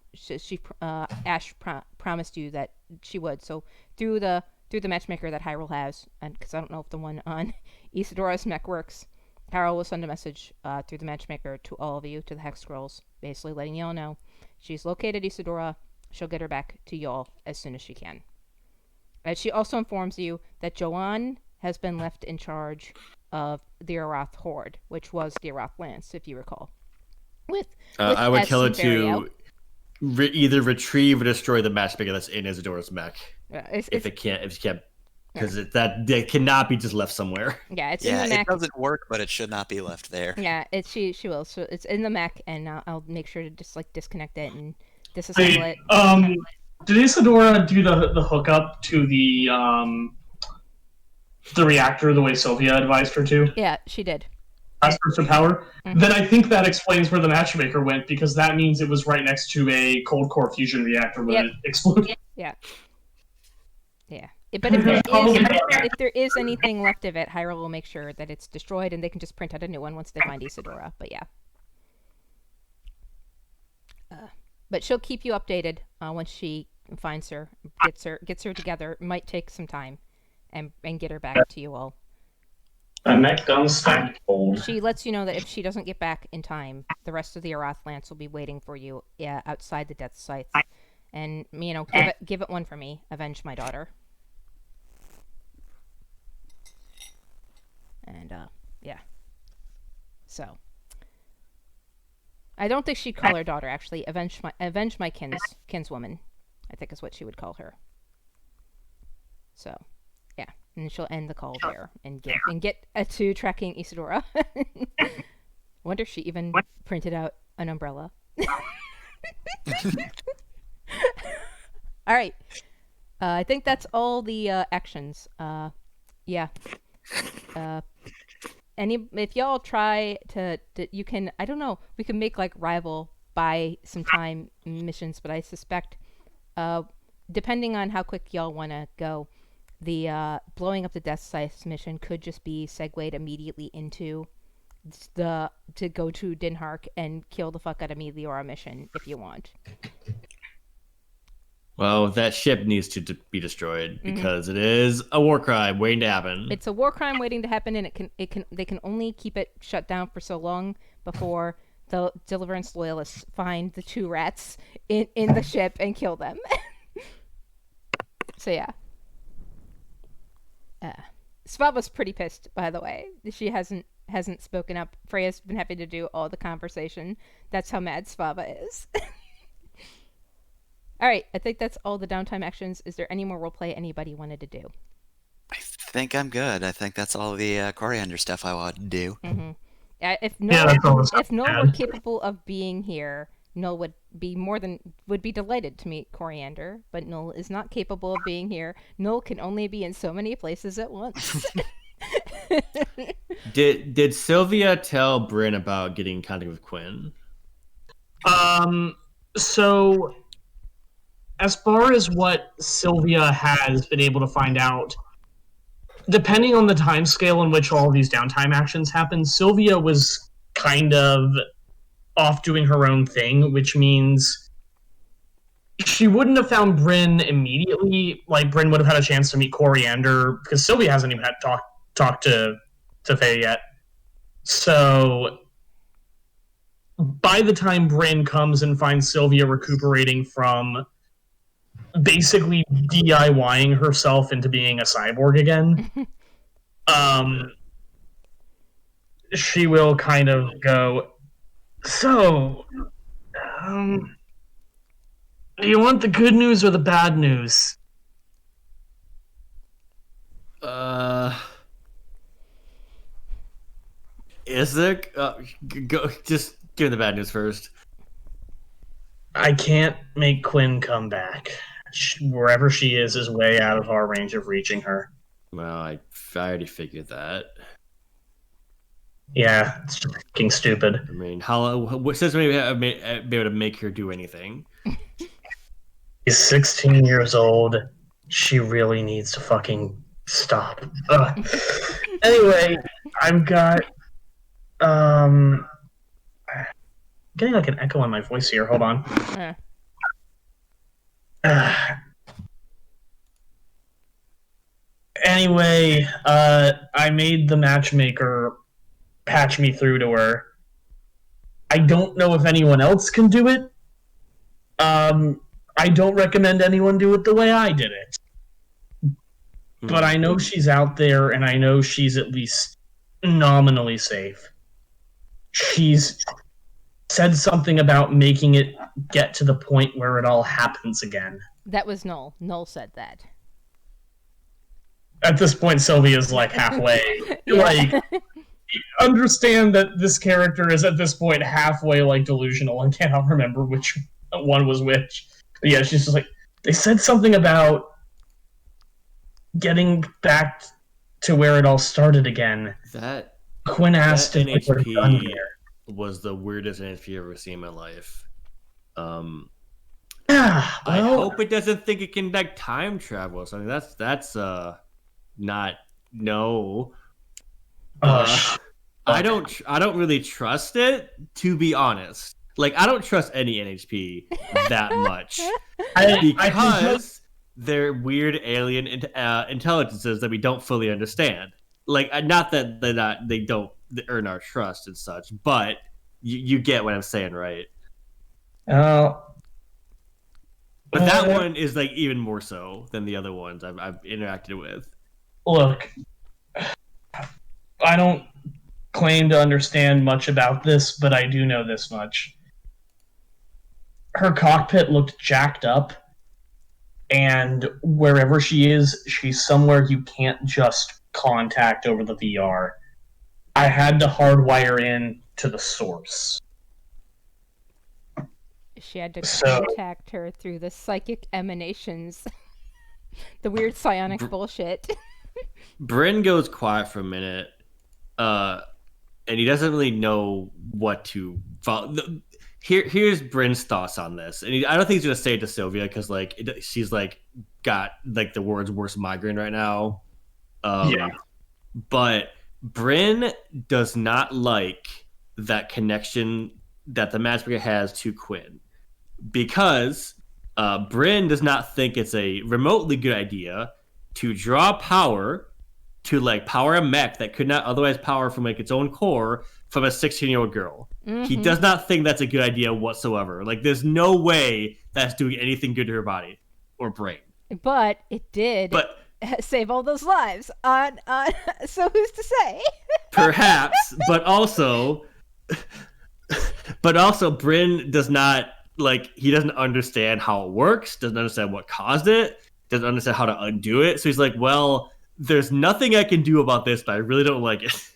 Ash promised you that she would. So through the matchmaker that Hyrule has, and because I don't know if the one on Isadora's mech works, Hyrule will send a message through the matchmaker to all of you, to the Hex Scrolls, basically letting you all know she's located Isadora. She'll get her back to y'all as soon as she can. She also informs you that Joanne has been left in charge of the Arath Horde, which was the Arath Lance, if you recall. With I would S tell her and Vario. to either retrieve or destroy the matchmaker that's in Isadora's mech. It's If it can't, because that cannot be just left somewhere. it's Yeah, in the it mech. doesn't work, but it should not be left there. Yeah, she will. So it's in the mech, and I'll make sure to just disconnect it and disassemble Wait, it. did Isadora do the hookup to the reactor the way Sylvia advised her to? Yeah, she did. Transfer power. Mhm. Then I think that explains where the matchmaker went because that means it was right next to a cold core fusion reactor when Yep. it exploded. Yeah. But if there is anything left of it, Hyrule will make sure that it's destroyed, and they can just print out a new one once they find Isadora. But yeah. But she'll keep you updated once she finds her, gets her together. It might take some time, and get her back to you all. That mech gun stand cold. She lets you know that if she doesn't get back in time, the rest of the Arath Lance will be waiting for you outside the Death Scythe. And, give it one for me. Avenge my daughter. And, yeah. So. I don't think she'd call her daughter, actually. Avenge my kinswoman, I think is what she would call her. So, yeah. And she'll end the call there and get to tracking Isadora. Wonder if she even printed out an umbrella. All right. I think that's all the actions. Yeah. If y'all try to, you can, I don't know, we can make like rival buy some time missions, but I suspect, depending on how quick y'all want to go, the blowing up the Death Scythe mission could just be segued immediately into to go to Dinhark and kill the fuck out of Meteora mission if you want. Well, that ship needs to be destroyed because it is a war crime waiting to happen. It's a war crime waiting to happen, and they can only keep it shut down for so long before the Deliverance loyalists find the 2 rats in the ship and kill them. So yeah. Svava's pretty pissed, by the way. She hasn't spoken up. Freya's been happy to do all the conversation. That's how mad Svava is. All right, I think that's all the downtime actions. Is there any more roleplay anybody wanted to do? I think I'm good. I think that's all the coriander stuff I want to do. Mm-hmm. If that's Noel were capable of being here, Noel would be delighted to meet Coriander, but Noel is not capable of being here. Noel can only be in so many places at once. Did Sylvia tell Bryn about getting in contact with Quinn? So as far as what Sylvia has been able to find out, depending on the time scale in which all these downtime actions happen, Sylvia was kind of off doing her own thing, which means she wouldn't have found Bryn immediately. Like, Bryn would have had a chance to meet Coriander, because Sylvia hasn't even had talk to Faer yet. So by the time Bryn comes and finds Sylvia recuperating from basically DIYing herself into being a cyborg again, she will kind of go, so, do you want the good news or the bad news? Is there? Go, just give me the bad news first. I can't make Quinn come back. Wherever she is way out of our range of reaching her. Well, I already figured that. Yeah, it's just fucking stupid. I mean, what says maybe be able to make her do anything? She's 16 years old. She really needs to fucking stop. Anyway, I've got getting like an echo on my voice here. Hold on. Anyway, I made the matchmaker patch me through to her. I don't know if anyone else can do it. I don't recommend anyone do it the way I did it. But I know she's out there, and I know she's at least nominally safe. She's said something about making it get to the point where it all happens again. That was Noel. Noel said that. At this point, Sylvia's like halfway. Like, understand that this character is at this point halfway like delusional and cannot remember which one was which. But yeah, she's just like, they said something about getting back to where it all started again. That Quinn asked if NHP we were done here. Was the weirdest NHP I've ever seen in my life. I hope it doesn't think it can like time travel. So I mean, that's not no. I don't really trust it, to be honest. Like, I don't trust any NHP that much because they're weird alien intelligences that we don't fully understand. Like, not that they don't earn our trust and such, but you get what I'm saying, right? But that one is like even more so than the other ones I've interacted with. Look, I don't claim to understand much about this, but I do know this much. her cockpit looked jacked up, and wherever she is, she's somewhere you can't just contact over the VR. I had to hardwire in to the source. She had to So- contact her through the psychic emanations. The weird psionic bullshit. Bryn goes quiet for a minute, and he doesn't really know what to follow. Here's Bryn's thoughts on this, and I don't think he's gonna say it to Sylvia because she's like got like the world's worst migraine right now. Yeah. But Bryn does not like that connection that the matchmaker has to Quinn because Bryn does not think it's a remotely good idea to draw power to like power a mech that could not otherwise power from like its own core from a 16-year-old girl. Mm-hmm. He does not think that's a good idea whatsoever. Like there's no way that's doing anything good to her body or brain. But it did. But save all those lives. So who's to say? perhaps, but also Bryn does not he doesn't understand how it works, doesn't understand what caused it, doesn't understand how to undo it. So he's like, well, there's nothing I can do about this, but I really don't like it.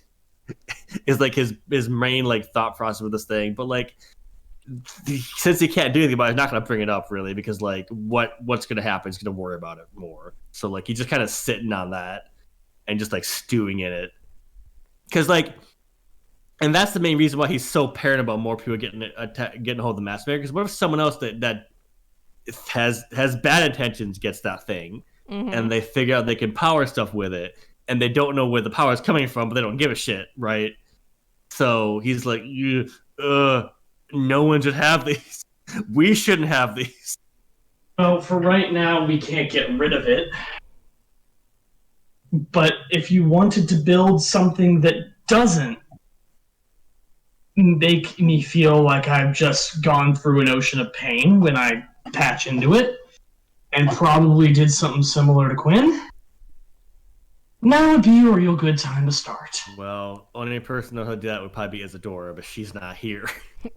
Is like his main like thought process with this thing. But like since he can't do anything about it, he's not gonna bring it up really because like what's gonna happen, he's gonna worry about it more. So like he's just kind of sitting on that and just like stewing in it. Cause like and that's the main reason why he's so paranoid about more people getting a hold of the matchmaker. Because what if someone else that has bad intentions gets that thing, and they figure out they can power stuff with it, and they don't know where the power is coming from, but they don't give a shit, right? So he's like, no one should have these. We shouldn't have these. Well, for right now, we can't get rid of it. But if you wanted to build something that doesn't make me feel like I've just gone through an ocean of pain when I patch into it, and probably did something similar to Quinn, now would be a real good time to start. Well, only person who'll do that would probably be Isadora, but she's not here.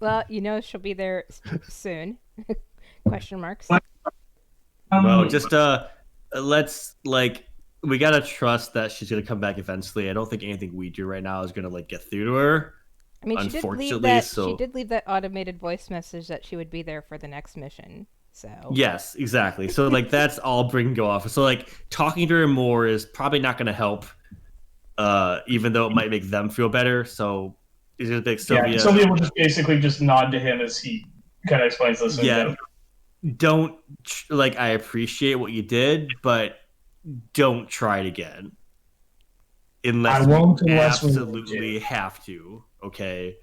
Well, she'll be there soon. Question marks. Well, just let's we gotta trust that she's gonna come back eventually. I don't think anything we do right now is gonna get through to her. I mean, unfortunately, she did leave that automated voice message that she would be there for the next mission. So yes, exactly. So that's all Bryn can go off. So talking to her more is probably not gonna help, even though it might make them feel better. So he's gonna pick Sylvia. Yeah, Sylvia will just basically just nod to him as he kind of explains this. Yeah. Don't I appreciate what you did, but don't try it again. Unless we absolutely have to. Okay.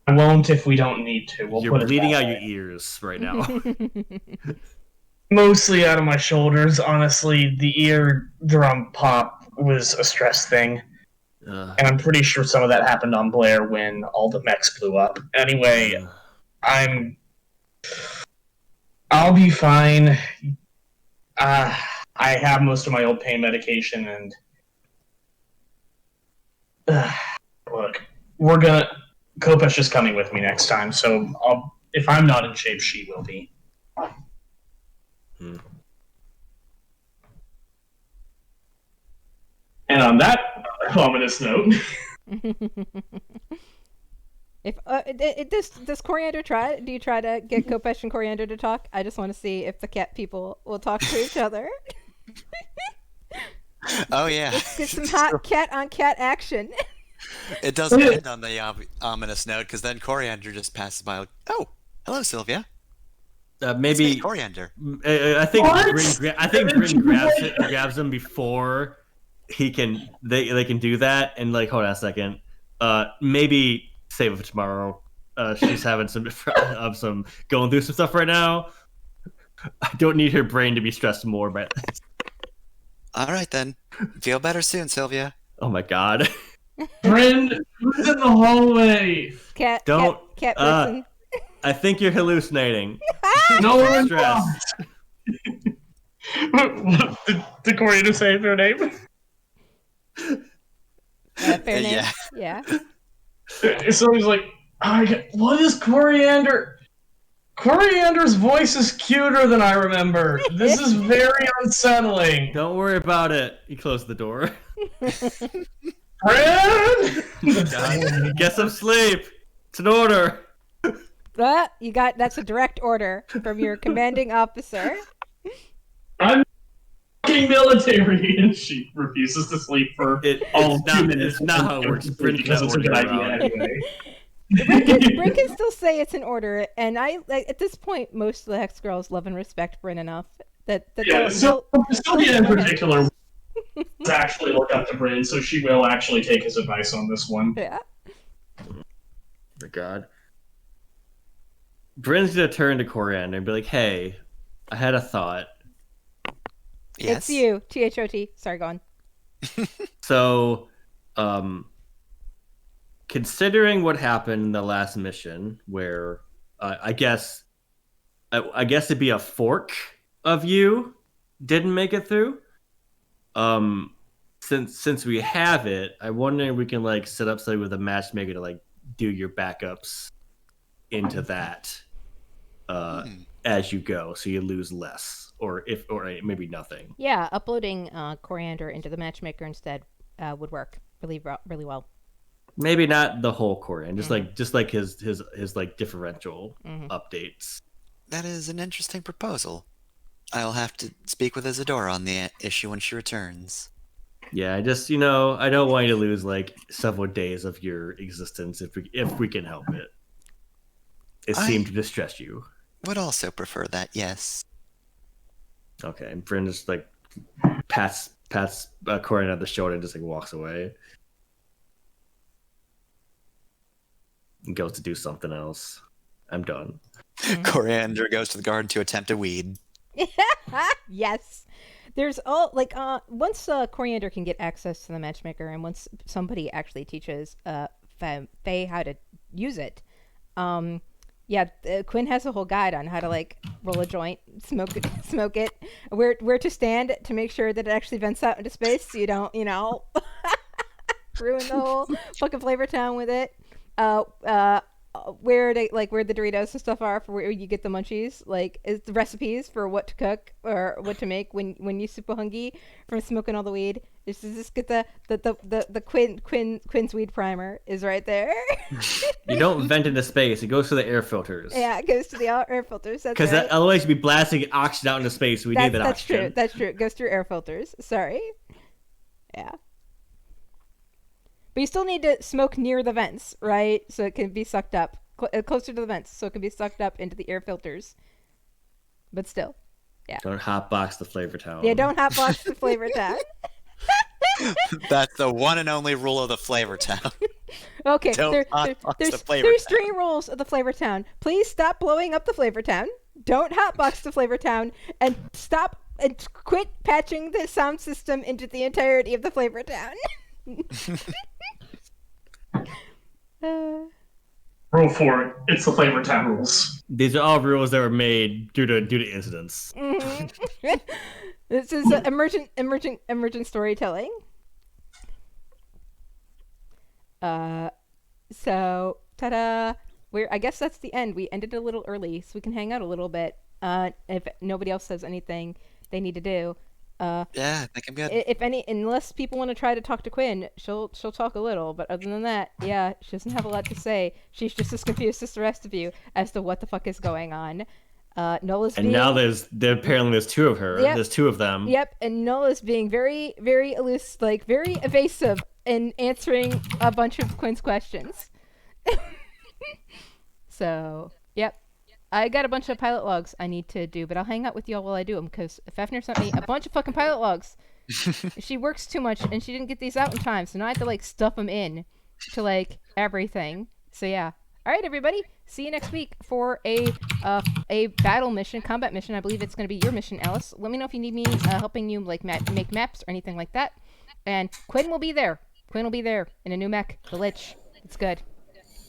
I won't if we don't need to. You're bleeding out your ears right now. Mostly out of my shoulders, honestly. The eardrum pop was a stress thing. And I'm pretty sure some of that happened on Blair when all the mechs blew up. Anyway, I'll be fine. I have most of my old pain medication, and look, Kopa's just coming with me next time, so if I'm not in shape, she will be. And on that ominous note, does Coriander try? Do you try to get Kopesh and Coriander to talk? I just want to see if the cat people will talk to each other. Oh yeah, Let's get some hot cat on cat action. It does end on the ominous note because then Coriander just passes by. Like, oh, hello, Sylvia. Maybe Coriander. I think Bryn grabs him before he can. They can do that and hold on a second. Maybe save it for tomorrow. She's having some going through some stuff right now. I don't need her brain to be stressed more by this. All right then. Feel better soon, Sylvia. Oh my god. Friend, who's in the hallway? Cat person. I think you're hallucinating. No one Stress. Did Coriander say her name? Fair name. Yeah. Yeah. So he's like, what is Coriander? Coriander's voice is cuter than I remember. This is very unsettling. Don't worry about it. He closed the door. Bryn! Get some sleep. It's an order. That's a direct order from your commanding officer. I'm fucking military, and she refuses to sleep for all It's 2 not, minutes. it's not how it works. Bryn because it's a good idea anyway. Bryn can still say it's an order, and at this point, most of the Hex girls love and respect Bryn enough that Yeah, so Sylvia in particular does actually look up to Bryn, so she will actually take his advice on this one. Yeah. My God. Bryn's gonna turn to Coriander and be like, "Hey, I had a thought. Yes. It's you, THOT. Sorry, go on. So, considering what happened in the last mission, where I guess it'd be a fork of you didn't make it through. Since we have it, I wonder if we can like set up something with a matchmaker to like do your backups into that as you go, so you lose less, or maybe nothing. Yeah, uploading Coriander into the matchmaker instead would work really well. Maybe not the whole Coriander, just like his like differential updates. That is an interesting proposal. I'll have to speak with Isadora on the issue when she returns. Yeah, I just I don't want you to lose like several days of your existence if we can help it. It seemed to distress you. Would also prefer that, yes. Okay, and Bryn just like pats Coriander on the shoulder and just like walks away. And goes to do something else. I'm done. Coriander goes to the garden to attempt a weed. Yes. There's once Coriander can get access to the matchmaker, and once somebody actually teaches Fae how to use it, Quinn has a whole guide on how to like roll a joint, smoke it, where to stand to make sure that it actually vents out into space, so you don't ruin the whole fucking Flavor Town with it. Where the Doritos and stuff are for where you get the munchies, like is the recipes for what to cook or what to make when you're super hungry from smoking all the weed. Just get the Quinn's weed primer is right there. You don't vent into space; it goes through the air filters. Yeah, it goes to the air filters. That's because right. otherwise you'd be blasting oxygen out into space. We need that oxygen. That's true. It goes through air filters. Sorry. Yeah. But you still need to smoke near the vents, right? So it can be sucked up. Closer to the vents, so it can be sucked up into the air filters. But still. Yeah. Don't hotbox the Flavor Town. Yeah, don't hotbox the Flavor Town. That's the one and only rule of the Flavor Town. Okay, Don't hotbox the Flavor there's Town. 3 rules of the Flavor Town. Please stop blowing up the Flavor Town. Don't hotbox the Flavor Town. And quit patching the sound system into the entirety of the Flavor Town. Rule 4, it's the Flavor Town rules. These are all rules that were made due to incidents. Mm-hmm. This is emergent storytelling. So ta-da! I guess that's the end. We ended a little early, so we can hang out a little bit. If nobody else says anything they need to do. Yeah, I think I'm good. Unless people want to try to talk to Quinn, she'll talk a little. But other than that, yeah, she doesn't have a lot to say. She's just as confused as the rest of you as to what the fuck is going on. Nola's and now apparently there's 2 of her. Yep. There's 2 of them. Yep, and Nola's being very, very elusive, like very evasive in answering a bunch of Quinn's questions. So, yep. I got a bunch of pilot logs I need to do, but I'll hang out with y'all while I do them, because Fafnir sent me a bunch of fucking pilot logs. She works too much, and she didn't get these out in time, so now I have to, like, stuff them in to, like, everything. So, yeah. Alright, everybody. See you next week for a battle mission, combat mission. I believe it's going to be your mission, Alice. Let me know if you need me helping you, like, make maps or anything like that. And Quinn will be there. Quinn will be there in a new mech, the Lich. It's good.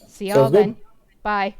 See y'all then. Bye.